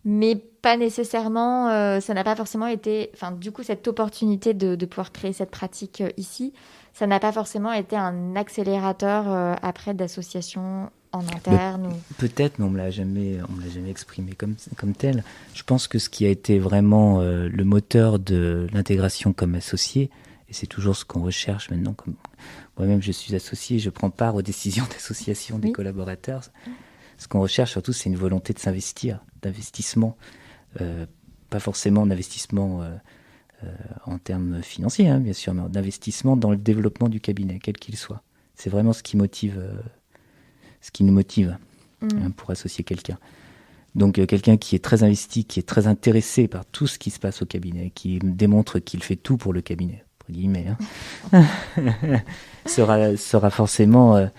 Mais pas nécessairement, ça n'a pas forcément été, du coup cette opportunité de pouvoir créer cette pratique ici, ça n'a pas forcément été un accélérateur après d'associations en interne. Peut-être, mais on me l'a jamais exprimé comme tel. Je pense que ce qui a été vraiment le moteur de l'intégration comme associé, et c'est toujours ce qu'on recherche maintenant, comme moi-même je suis associé, je prends part aux décisions d'association des collaborateurs. Ce qu'on recherche surtout, c'est une volonté de s'investir, d'investissement, pas forcément d'investissement en termes financiers, hein, bien sûr, mais d'investissement dans le développement du cabinet, quel qu'il soit. C'est vraiment ce qui nous motive pour associer quelqu'un. Donc quelqu'un qui est très investi, qui est très intéressé par tout ce qui se passe au cabinet, qui démontre qu'il fait tout pour le cabinet, entre guillemets, hein, sera forcément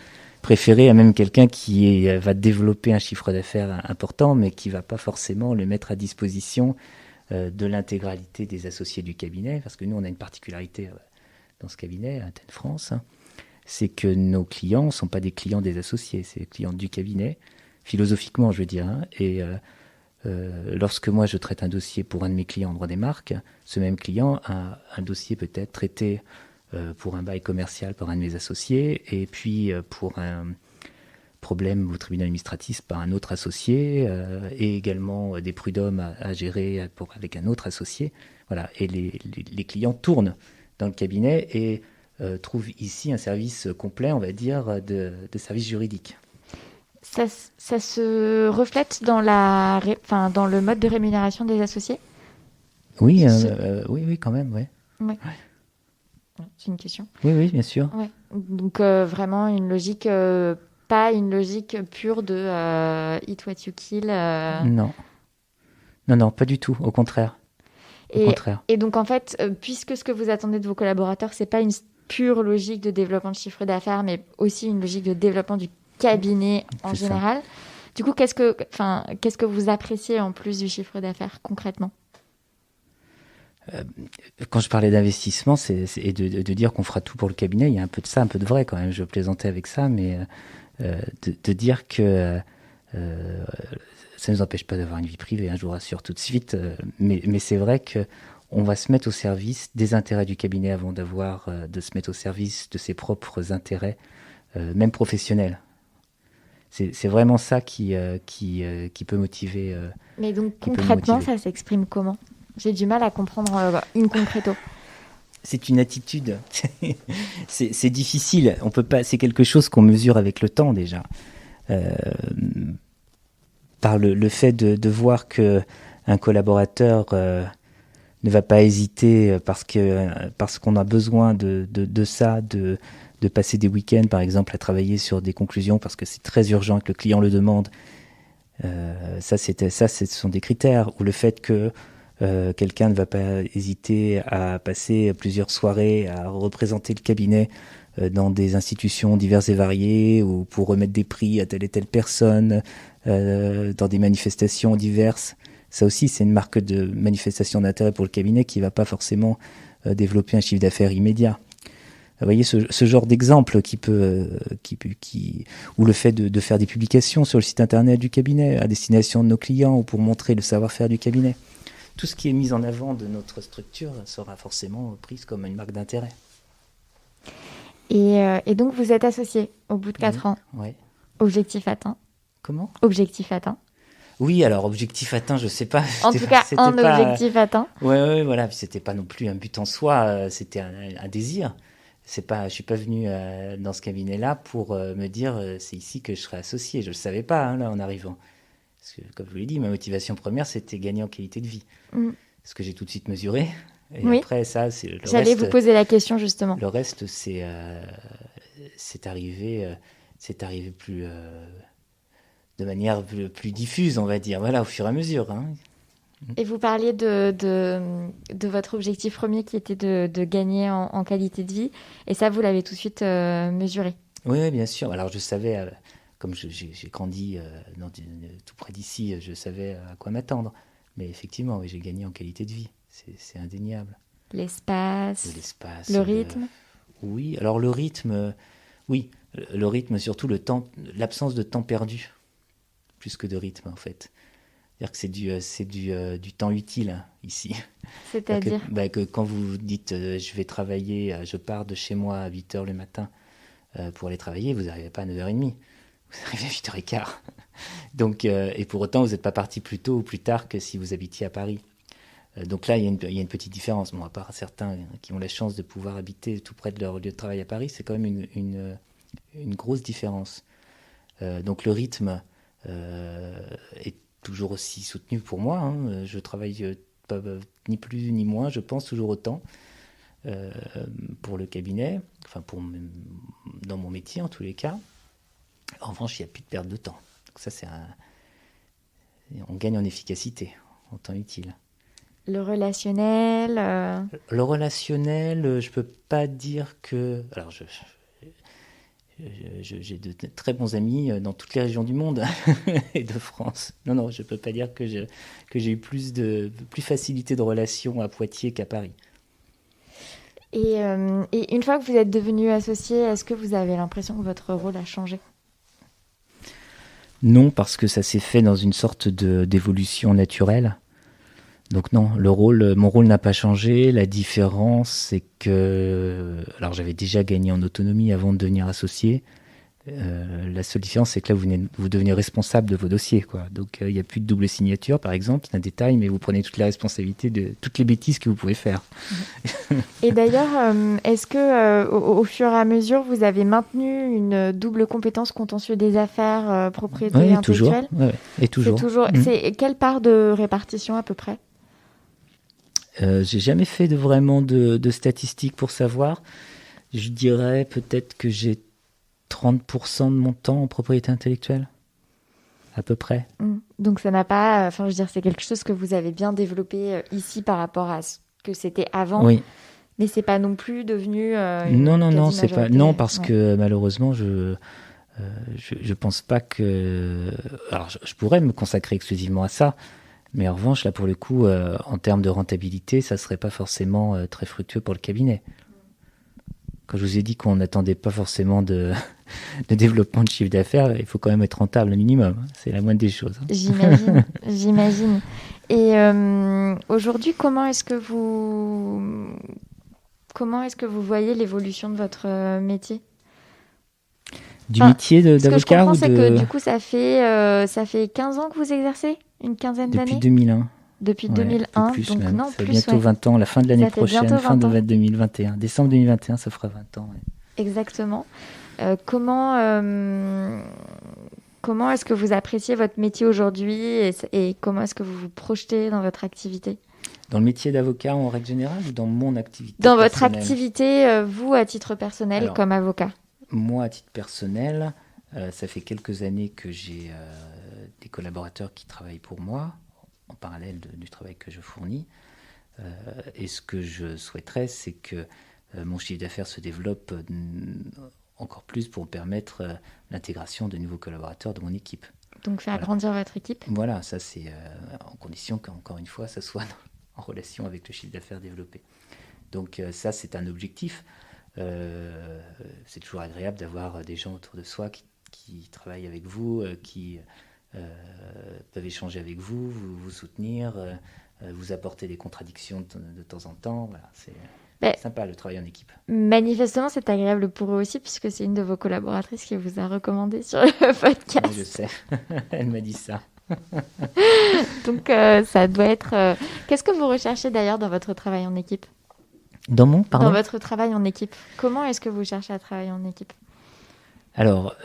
préféré à même quelqu'un qui va développer un chiffre d'affaires important, mais qui ne va pas forcément le mettre à disposition de l'intégralité des associés du cabinet, parce que nous, on a une particularité dans ce cabinet, à Athènes France, hein, c'est que nos clients ne sont pas des clients des associés, c'est des clients du cabinet, philosophiquement, je veux dire. Hein. Et lorsque moi, je traite un dossier pour un de mes clients en droit des marques, ce même client a un dossier peut-être traité pour un bail commercial par un de mes associés, et puis pour un problème au tribunal administratif par un autre associé, et également des prud'hommes à gérer avec un autre associé. Voilà. Et les clients tournent dans le cabinet et trouvent ici un service complet, on va dire, de service juridique. Ça se reflète dans dans le mode de rémunération des associés? Oui, oui, quand même, ouais. Ouais. C'est une question. Oui, bien sûr. Ouais. Donc vraiment une logique, pas une logique pure de eat what you kill. Non, pas du tout, au contraire. Et donc en fait, puisque ce que vous attendez de vos collaborateurs, c'est pas une pure logique de développement de chiffre d'affaires, mais aussi une logique de développement du cabinet en général. Du coup, qu'est-ce que vous appréciez en plus du chiffre d'affaires concrètement? Quand je parlais d'investissement, c'est de dire qu'on fera tout pour le cabinet. Il y a un peu de ça, un peu de vrai quand même. Je plaisantais avec ça, mais de dire que ça ne nous empêche pas d'avoir une vie privée, hein, je vous rassure tout de suite. Mais c'est vrai qu'on va se mettre au service des intérêts du cabinet avant de se mettre au service de ses propres intérêts, même professionnels. C'est vraiment ça qui peut motiver. Mais donc concrètement, ça s'exprime comment? J'ai du mal à comprendre une concreto. C'est une attitude. C'est difficile. On peut pas. C'est quelque chose qu'on mesure avec le temps déjà. Par le fait de voir que un collaborateur ne va pas hésiter parce qu'on a besoin de ça, de passer des week-ends par exemple à travailler sur des conclusions parce que c'est très urgent que le client le demande. Ce sont des critères. Ou le fait que quelqu'un ne va pas hésiter à passer plusieurs soirées à représenter le cabinet dans des institutions diverses et variées ou pour remettre des prix à telle et telle personne, dans des manifestations diverses. Ça aussi, c'est une marque de manifestation d'intérêt pour le cabinet qui ne va pas forcément développer un chiffre d'affaires immédiat. Vous voyez ce genre d'exemple ou le fait de faire des publications sur le site internet du cabinet à destination de nos clients ou pour montrer le savoir-faire du cabinet. Tout ce qui est mis en avant de notre structure sera forcément prise comme une marque d'intérêt. Et donc, vous êtes associé au bout de 4 ans. Oui. Objectif atteint. Comment ? Objectif atteint. Oui, alors objectif atteint, je sais pas. En tout cas, un objectif atteint. Ouais, voilà. Puis c'était pas non plus un but en soi, c'était un désir. Je suis pas venu dans ce cabinet-là pour me dire c'est ici que je serai associé. Je le savais pas hein, là en arrivant. Parce que, comme je vous l'ai dit, ma motivation première, c'était gagner en qualité de vie. Ce que j'ai tout de suite mesuré. Et après, ça, c'est le J'allais vous poser la question, justement. Le reste, c'est arrivé plus, de manière plus diffuse, on va dire. Voilà, au fur et à mesure. Hein. Et vous parliez de votre objectif premier qui était de gagner en qualité de vie. Et ça, vous l'avez tout de suite mesuré. Oui, bien sûr. Alors, je savais... comme j'ai grandi tout près d'ici, je savais à quoi m'attendre. Mais effectivement, oui, j'ai gagné en qualité de vie. C'est indéniable. L'espace, le rythme. Oui, alors le rythme, oui. Le rythme, surtout l'absence de temps perdu, plus que de rythme, en fait. C'est-à-dire que c'est du temps utile, ici. C'est-à-dire que quand vous dites je vais travailler, je pars de chez moi à 8h le matin pour aller travailler, vous n'arrivez pas à 9h30. Vous arrivez à 8h15. Donc, et pour autant, vous n'êtes pas parti plus tôt ou plus tard que si vous habitiez à Paris. Donc là, il y a une petite différence. Bon, à part certains qui ont la chance de pouvoir habiter tout près de leur lieu de travail à Paris, c'est quand même une grosse différence. Donc le rythme est toujours aussi soutenu pour moi. Hein. Je travaille ni plus ni moins, je pense toujours autant pour le cabinet, enfin dans mon métier en tous les cas. En revanche, il n'y a plus de perte de temps. Donc ça, on gagne en efficacité, en temps utile. Le relationnel Le relationnel, je peux pas dire que... Alors, j'ai de très bons amis dans toutes les régions du monde et de France. Non, je peux pas dire que j'ai eu plus facilité de relation à Poitiers qu'à Paris. Et une fois que vous êtes devenu associé, est-ce que vous avez l'impression que votre rôle a changé ? Non, parce que ça s'est fait dans une sorte d'évolution naturelle. Donc non, mon rôle n'a pas changé. La différence, c'est que... Alors j'avais déjà gagné en autonomie avant de devenir associé. La seule différence, c'est que là, vous devenez responsable de vos dossiers, quoi. Donc, il n'y a plus de double signature, par exemple, c'est un détail, mais vous prenez toute la responsabilité de toutes les bêtises que vous pouvez faire. Et d'ailleurs, est-ce que, au fur et à mesure, vous avez maintenu une double compétence contentieux des affaires, propriété intellectuelle ? Oui, et toujours. C'est quelle part de répartition à peu près ? J'ai jamais fait vraiment de statistiques pour savoir. Je dirais peut-être que j'ai 30% de mon temps en propriété intellectuelle, à peu près. Donc ça n'a pas... Enfin, je veux dire, c'est quelque chose que vous avez bien développé ici par rapport à ce que c'était avant. Oui. Mais c'est pas non plus devenu non, c'est pas... Non, parce ouais. que malheureusement, je pense pas que... Alors, je pourrais me consacrer exclusivement à ça, mais en revanche, là, pour le coup, en termes de rentabilité, ça serait pas forcément très fructueux pour le cabinet. Quand je vous ai dit qu'on n'attendait pas forcément de développement de chiffre d'affaires, il faut quand même être rentable au minimum. C'est la moindre des choses. J'imagine. Et aujourd'hui, comment est-ce que vous voyez l'évolution de votre métier ? Du métier d'avocat ? Ce que je comprends, c'est que du coup, ça fait 15 ans que vous exercez ? Une quinzaine d'années ? Depuis 2001. Depuis 2001, plus donc même. non, ça fait plus, bientôt 20 ans, la fin de l'année prochaine, fin de 20 2021. Décembre 2021, ça fera 20 ans. Ouais. Exactement. Comment est-ce que vous appréciez votre métier aujourd'hui et comment est-ce que vous vous projetez dans votre activité ? Dans le métier d'avocat en règle générale ou dans mon activité Dans personnelle ? votre activité, vous, à titre personnel, alors, comme avocat ? Moi, à titre personnel, ça fait quelques années que j'ai des collaborateurs qui travaillent pour moi, en parallèle du travail que je fournis. Et ce que je souhaiterais, c'est que mon chiffre d'affaires se développe encore plus pour permettre l'intégration de nouveaux collaborateurs de mon équipe. Donc faire grandir votre équipe ? Voilà, ça c'est en condition qu'encore une fois, ça soit en relation avec le chiffre d'affaires développé. Donc ça, c'est un objectif. C'est toujours agréable d'avoir des gens autour de soi qui travaillent avec vous, qui peuvent échanger avec vous, vous soutenir, vous apporter des contradictions de temps en temps. Voilà, c'est sympa le travail en équipe. Manifestement, c'est agréable pour eux aussi, puisque c'est une de vos collaboratrices qui vous a recommandé sur le podcast. Oui, je sais, elle m'a dit ça. Donc, ça doit être... Qu'est-ce que vous recherchez d'ailleurs dans votre travail en équipe ? Dans votre travail en équipe. Comment est-ce que vous cherchez à travailler en équipe ? Alors,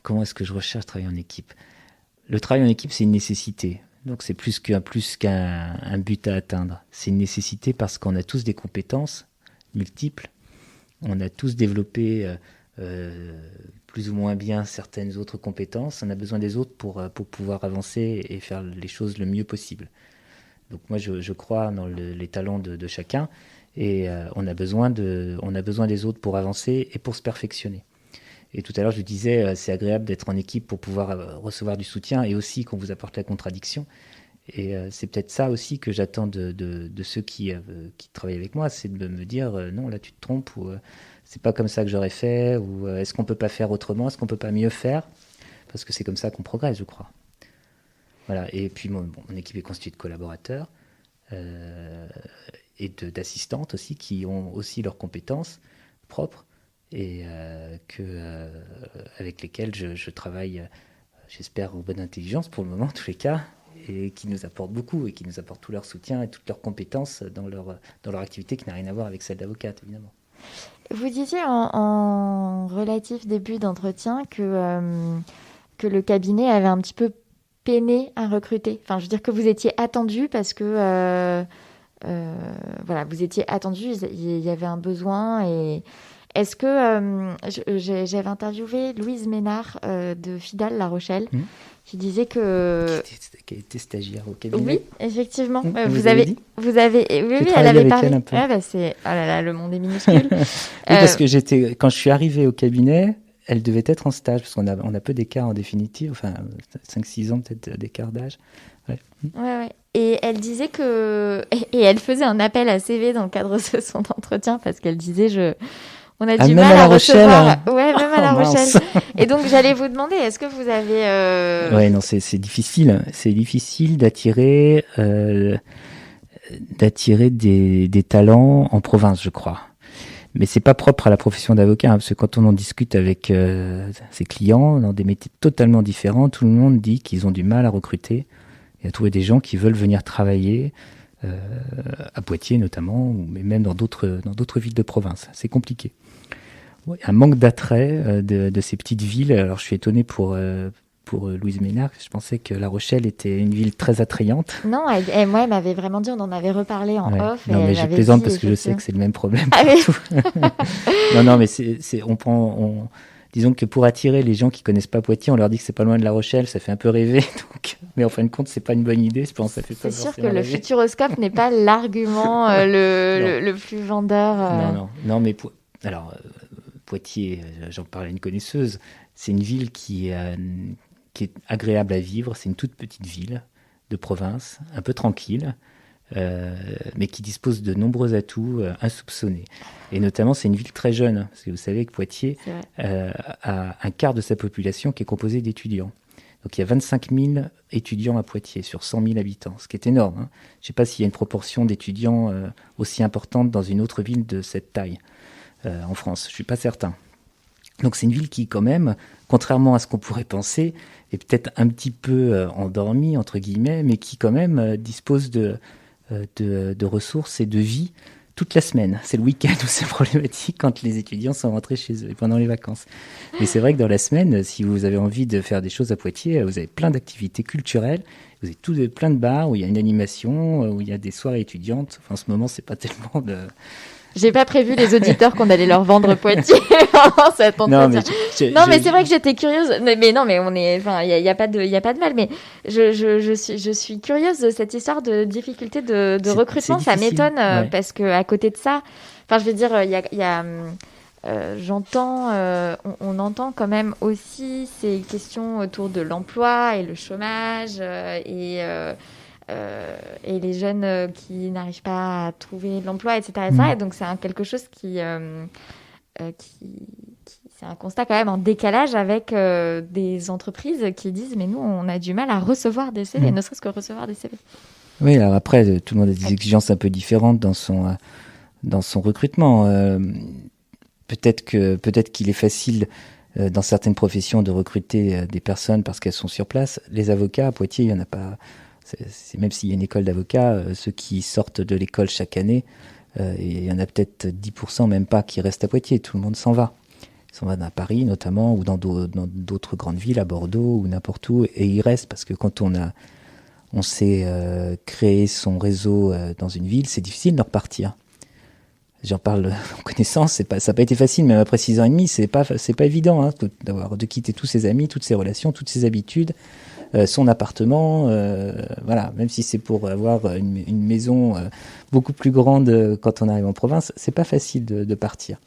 comment est-ce que je recherche à travailler en équipe ? Le travail en équipe, c'est une nécessité. Donc, c'est plus qu'un but à atteindre. C'est une nécessité parce qu'on a tous des compétences multiples. On a tous développé plus ou moins bien certaines autres compétences. On a besoin des autres pour pouvoir avancer et faire les choses le mieux possible. Donc moi, je crois dans les talents de chacun et on a besoin des autres pour avancer et pour se perfectionner. Et tout à l'heure, je disais, c'est agréable d'être en équipe pour pouvoir recevoir du soutien et aussi qu'on vous apporte la contradiction. Et c'est peut-être ça aussi que j'attends de ceux qui travaillent avec moi, c'est de me dire non, là tu te trompes, ou c'est pas comme ça que j'aurais fait, ou est-ce qu'on peut pas faire autrement, est-ce qu'on peut pas mieux faire ? Parce que c'est comme ça qu'on progresse, je crois. Voilà. Et puis mon équipe est constituée de collaborateurs et d'assistantes aussi qui ont aussi leurs compétences propres et avec lesquelles je travaille, j'espère, en bonne intelligence pour le moment, en tous les cas, et qui nous apportent beaucoup et qui nous apportent tout leur soutien et toutes leurs compétences dans leur activité qui n'a rien à voir avec celle d'avocate, évidemment. Vous disiez en relatif début d'entretien que le cabinet avait un petit peu peiné à recruter. Enfin, je veux dire que vous étiez attendu parce que voilà, vous étiez attendu, il y avait un besoin. Et est-ce que j'avais interviewé Louise Ménard de Fidal La Rochelle qui disait que qui était stagiaire au cabinet. Oui, effectivement. Vous avez oui, elle avait parlé. Ah, bah, c'est oh là là, le monde est minuscule. Oui, parce que quand je suis arrivé au cabinet, elle devait être en stage, parce qu'on a peu d'écart en définitive, enfin 5-6 ans peut-être d'écart d'âge. Ouais. Ouais. Et elle disait et elle faisait un appel à CV dans le cadre de son entretien, parce qu'elle disait, on a du même mal à La à Rochelle, recevoir. hein. Ouais, même à La Mince. Rochelle. Et donc, j'allais vous demander, est-ce que vous avez... Ouais, non, c'est difficile. C'est difficile d'attirer des talents en province, je crois. Mais c'est pas propre à la profession d'avocat, hein, parce que quand on en discute avec ses clients dans des métiers totalement différents, tout le monde dit qu'ils ont du mal à recruter et à trouver des gens qui veulent venir travailler à Poitiers notamment, mais même dans d'autres villes de province. C'est compliqué. Ouais, un manque d'attrait de ces petites villes. Alors je suis étonné pour Louise Ménard. Je pensais que La Rochelle était une ville très attrayante. Non, moi, elle m'avait vraiment dit, on en avait reparlé en Ouais. off. Non, et mais elle je m'avait plaisante dit, parce que je sais effectivement. que c'est le même problème Ah oui. partout. Non, mais disons que pour attirer les gens qui connaissent pas Poitiers, on leur dit que c'est pas loin de La Rochelle, ça fait un peu rêver. Donc, mais en fin de compte, c'est pas une bonne idée. Je pense que ça fait pas C'est sûr que forcément le rêver. futuroscope n'est pas l'argument Non. le plus vendeur. Non, mais alors Poitiers, j'en parlais à une connaisseuse, c'est une ville qui est agréable à vivre. C'est une toute petite ville de province, un peu tranquille, mais qui dispose de nombreux atouts insoupçonnés. Et notamment, c'est une ville très jeune, parce que vous savez que Poitiers C'est vrai. a un quart de sa population qui est composée d'étudiants. Donc il y a 25 000 étudiants à Poitiers sur 100 000 habitants, ce qui est énorme, hein. Je ne sais pas s'il y a une proportion d'étudiants aussi importante dans une autre ville de cette taille en France. Je ne suis pas certain. Donc c'est une ville qui, quand même, contrairement à ce qu'on pourrait penser, est peut-être un petit peu endormie, entre guillemets, mais qui, quand même, dispose de ressources et de vie toute la semaine. C'est le week-end où c'est problématique quand les étudiants sont rentrés chez eux pendant les vacances. Mais c'est vrai que dans la semaine, si vous avez envie de faire des choses à Poitiers, vous avez plein d'activités culturelles, vous avez plein de bars où il y a une animation, où il y a des soirées étudiantes. Enfin, en ce moment, c'est pas tellement de... J'ai pas prévu les auditeurs qu'on allait leur vendre Poitiers pendant cet entretien. Non, mais C'est vrai que j'étais curieuse. Mais non, mais il y a pas de mal. Mais je suis curieuse de cette histoire de difficulté de recrutement. c'est Ça difficile. m'étonne Ouais. parce que à côté de ça, enfin, je veux dire, j'entends, on entend quand même aussi ces questions autour de l'emploi et le chômage et les jeunes qui n'arrivent pas à trouver de l'emploi, etc. Et donc, c'est quelque chose c'est un constat quand même en décalage avec des entreprises qui disent mais nous, on a du mal à recevoir des CV, ne serait-ce que recevoir des CV. Oui, alors après, tout le monde a des exigences un peu différentes dans son recrutement. Peut-être qu'il est facile dans certaines professions de recruter des personnes parce qu'elles sont sur place. Les avocats à Poitiers, il y en a pas. Même s'il y a une école d'avocats, ceux qui sortent de l'école chaque année, il y en a peut-être 10%, même pas, qui restent à Poitiers. Tout le monde s'en va. Ils s'en vont à Paris notamment, ou dans d'autres grandes villes, à Bordeaux ou n'importe où, et ils restent parce que quand on sait créer son réseau dans une ville, c'est difficile de repartir. J'en parle en connaissance, ça n'a pas été facile, même après 6 ans et demi, c'est pas évident hein, de quitter tous ses amis, toutes ses relations, toutes ses habitudes, son appartement, voilà, même si c'est pour avoir une maison beaucoup plus grande quand on arrive en province, c'est pas facile de partir.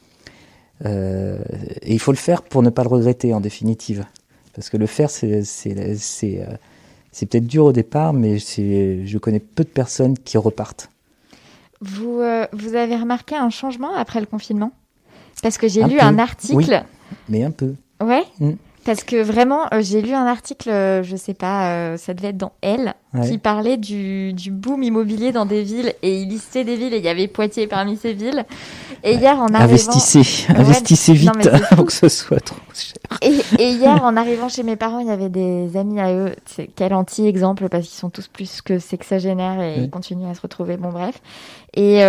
Et il faut le faire pour ne pas le regretter en définitive, parce que le faire c'est peut-être dur au départ, mais je connais peu de personnes qui repartent. Vous avez remarqué un changement après le confinement? Parce que j'ai lu peu. un article. Oui, mais un peu. Ouais. Parce que vraiment, j'ai lu un article, je sais pas, ça devait être dans Elle, qui parlait du boom immobilier dans des villes, et il listait des villes, et il y avait Poitiers parmi ces villes. Et hier, en arrivant... Investissez vite avant que ce soit trop cher. Et hier, en arrivant chez mes parents, il y avait des amis à eux. Quel anti-exemple, parce qu'ils sont tous plus que sexagénaires et ils continuent à se retrouver. Bon, bref. Et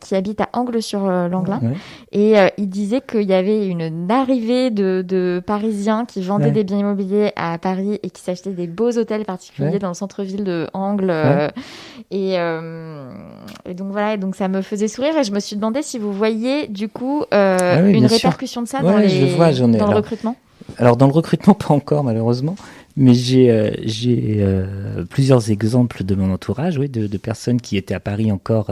qui habitent à Angles-sur-Langlin. Et ils disaient qu'il y avait une arrivée de Parisiens qui vendaient des biens immobiliers à Paris et qui s'achetaient des beaux hôtels particuliers dans le centre-ville de Angles. Et donc voilà, et donc ça me faisait sourire et je me suis demandé si vous voyez du coup une répercussion de ça dans le recrutement. Alors dans le recrutement pas encore malheureusement, mais j'ai plusieurs exemples de mon entourage, de personnes qui étaient à Paris encore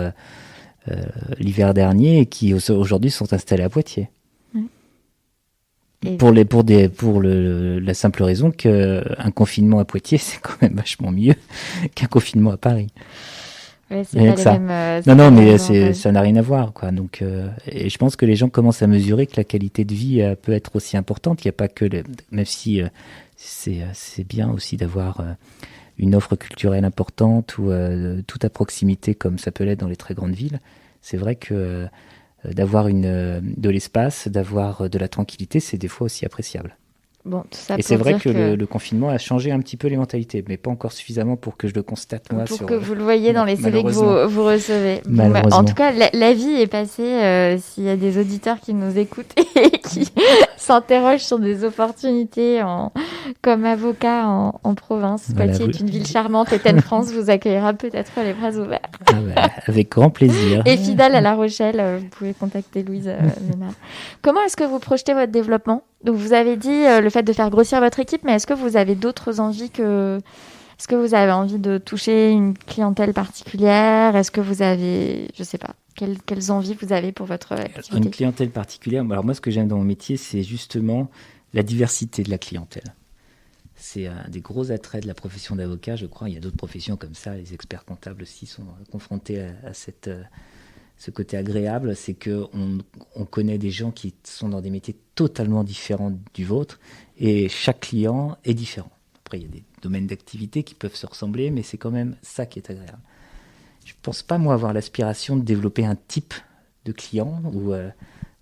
l'hiver dernier et qui aujourd'hui sont installées à Poitiers. La simple raison qu'un confinement à Poitiers, c'est quand même vachement mieux qu'un confinement à Paris. Ouais, c'est pas les mêmes, non, mais ça n'a rien à voir, quoi. Donc, et je pense que les gens commencent à mesurer que la qualité de vie peut être aussi importante. Il n'y a pas que même si c'est bien aussi d'avoir une offre culturelle importante ou tout à proximité comme ça peut l'être dans les très grandes villes. C'est vrai que d'avoir de l'espace, d'avoir de la tranquillité, c'est des fois aussi appréciable. Bon, tout ça et c'est vrai que le confinement a changé un petit peu les mentalités, mais pas encore suffisamment pour que je le constate moi. Pour que vous le voyez dans les CV que vous recevez. Malheureusement. En tout cas, la vie est passée. S'il y a des auditeurs qui nous écoutent et qui s'interrogent sur des opportunités comme avocat en province, Poitiers est une ville charmante et Ten France vous accueillera peut-être les bras ouverts. Avec grand plaisir. Et fidèle à La Rochelle, vous pouvez contacter Louise Ménard. Comment est-ce que vous projetez votre développement ? Donc vous avez dit le fait de faire grossir votre équipe, mais est-ce que vous avez d'autres envies Est-ce que vous avez envie de toucher une clientèle particulière ? Est-ce que vous avez, je sais pas, quelles envies vous avez pour votre activité ? Une clientèle particulière. Alors moi, ce que j'aime dans mon métier, c'est justement la diversité de la clientèle. C'est un des gros attraits de la profession d'avocat, je crois. Il y a d'autres professions comme ça. Les experts comptables aussi sont confrontés à ce côté agréable, c'est qu'on connaît des gens qui sont dans des métiers totalement différents du vôtre et chaque client est différent. Après, il y a des domaines d'activité qui peuvent se ressembler, mais c'est quand même ça qui est agréable. Je ne pense pas, moi, avoir l'aspiration de développer un type de client ou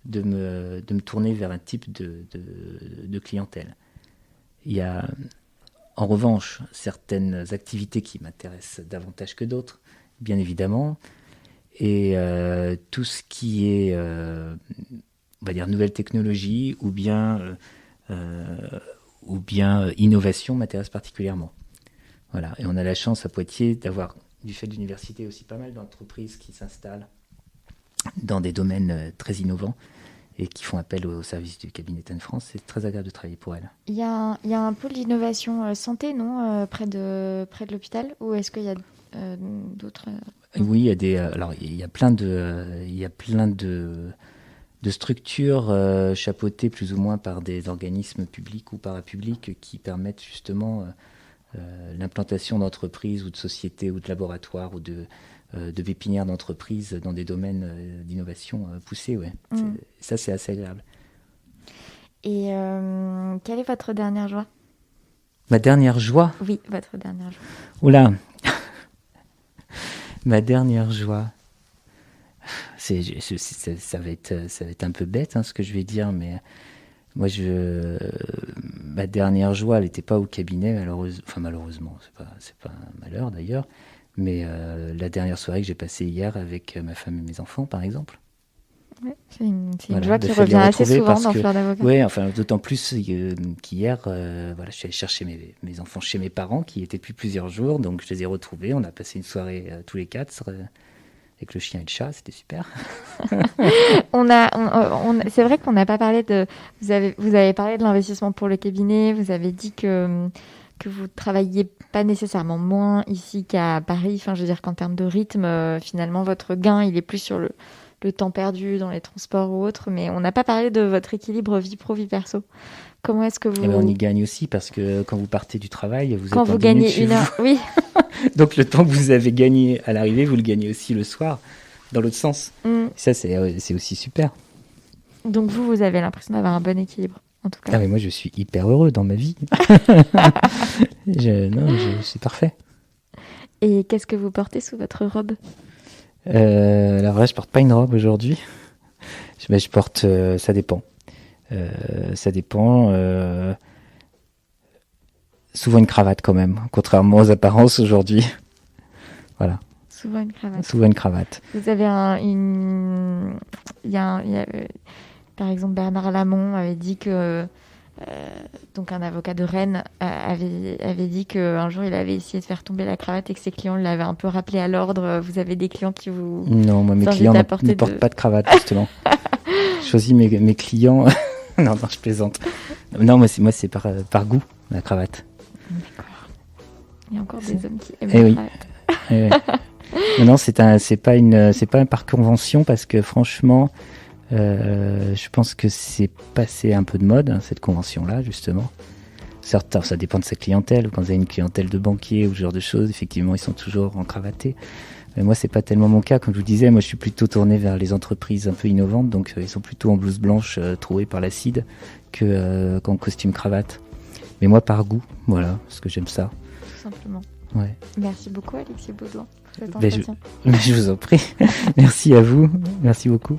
de me tourner vers un type de clientèle. Il y a, en revanche, certaines activités qui m'intéressent davantage que d'autres, bien évidemment. Et tout ce qui est, on va dire, nouvelle technologie ou bien innovation m'intéresse particulièrement. Voilà. Et on a la chance à Poitiers d'avoir, du fait de l'université, aussi pas mal d'entreprises qui s'installent dans des domaines très innovants et qui font appel au service du cabinet Ten France. C'est très agréable de travailler pour elles. Il y a un pôle d'innovation santé, non, près de l'hôpital, ou est-ce qu'il y a d'autres Oui, il y a plein de structures chapeautées plus ou moins par des organismes publics ou parapublics qui permettent justement l'implantation d'entreprises ou de sociétés ou de laboratoires ou de pépinières d'entreprises dans des domaines d'innovation poussés. Ouais. Ça, c'est assez agréable. Et quelle est votre dernière joie ? Ma dernière joie ? Oui, votre dernière joie. Oula. Ma dernière joie, ça va être un peu bête ce que je vais dire, mais moi ma dernière joie, elle n'était pas au cabinet, malheureusement, c'est pas un malheur d'ailleurs, mais la dernière soirée que j'ai passée hier avec ma femme et mes enfants, par exemple. Ouais, c'est une joie qui revient assez souvent dans Fleur d'avocat. Oui, d'autant plus qu'hier, je suis allé chercher mes enfants chez mes parents qui étaient depuis plusieurs jours, donc je les ai retrouvés. On a passé une soirée tous les quatre avec le chien et le chat, c'était super. C'est vrai qu'on n'a pas parlé vous avez parlé de l'investissement pour le cabinet, vous avez dit que vous travailliez pas nécessairement moins ici qu'à Paris. Enfin, je veux dire qu'en termes de rythme, finalement, votre gain, il est plus sur le temps perdu dans les transports ou autres, mais on n'a pas parlé de votre équilibre vie pro, vie perso. Comment est-ce que vous... on y gagne aussi, parce que quand vous partez du travail, quand vous gagnez une heure, oui. Donc le temps que vous avez gagné à l'arrivée, vous le gagnez aussi le soir, dans l'autre sens. Ça, c'est aussi super. Donc vous avez l'impression d'avoir un bon équilibre, en tout cas. Ah, mais moi, je suis hyper heureux dans ma vie. C'est parfait. Et qu'est-ce que vous portez sous votre robe ? Alors là, je porte pas une robe aujourd'hui. Je porte, ça dépend. Ça dépend. Souvent une cravate quand même, contrairement aux apparences aujourd'hui. Voilà. Souvent une cravate. Vous avez par exemple, Bernard Lamont avait dit que donc un avocat de Rennes avait dit qu'un jour il avait essayé de faire tomber la cravate et que ses clients l'avaient un peu rappelé à l'ordre. Vous avez des clients qui vous... Non, moi mes clients ne portent pas de cravate justement. Je choisis mes clients... non, je plaisante. Non, moi c'est par goût, la cravate. D'accord. Il y a encore des hommes qui aiment la cravate. Non, c'est pas par convention parce que franchement... Je pense que c'est passé un peu de mode, hein, cette convention-là, justement. Certains, ça dépend de sa clientèle. Quand vous avez une clientèle de banquiers ou ce genre de choses, effectivement, ils sont toujours encravatés. Mais moi, c'est pas tellement mon cas. Comme je vous disais, moi, je suis plutôt tourné vers les entreprises un peu innovantes, donc ils sont plutôt en blouse blanche trouée par l'acide qu'en costume cravate. Mais moi, par goût, voilà, parce que j'aime ça. Tout simplement. Ouais. Merci beaucoup, Alexis Baudouin, pour cet Ben, entretien. je vous en prie. Merci à vous. Merci beaucoup.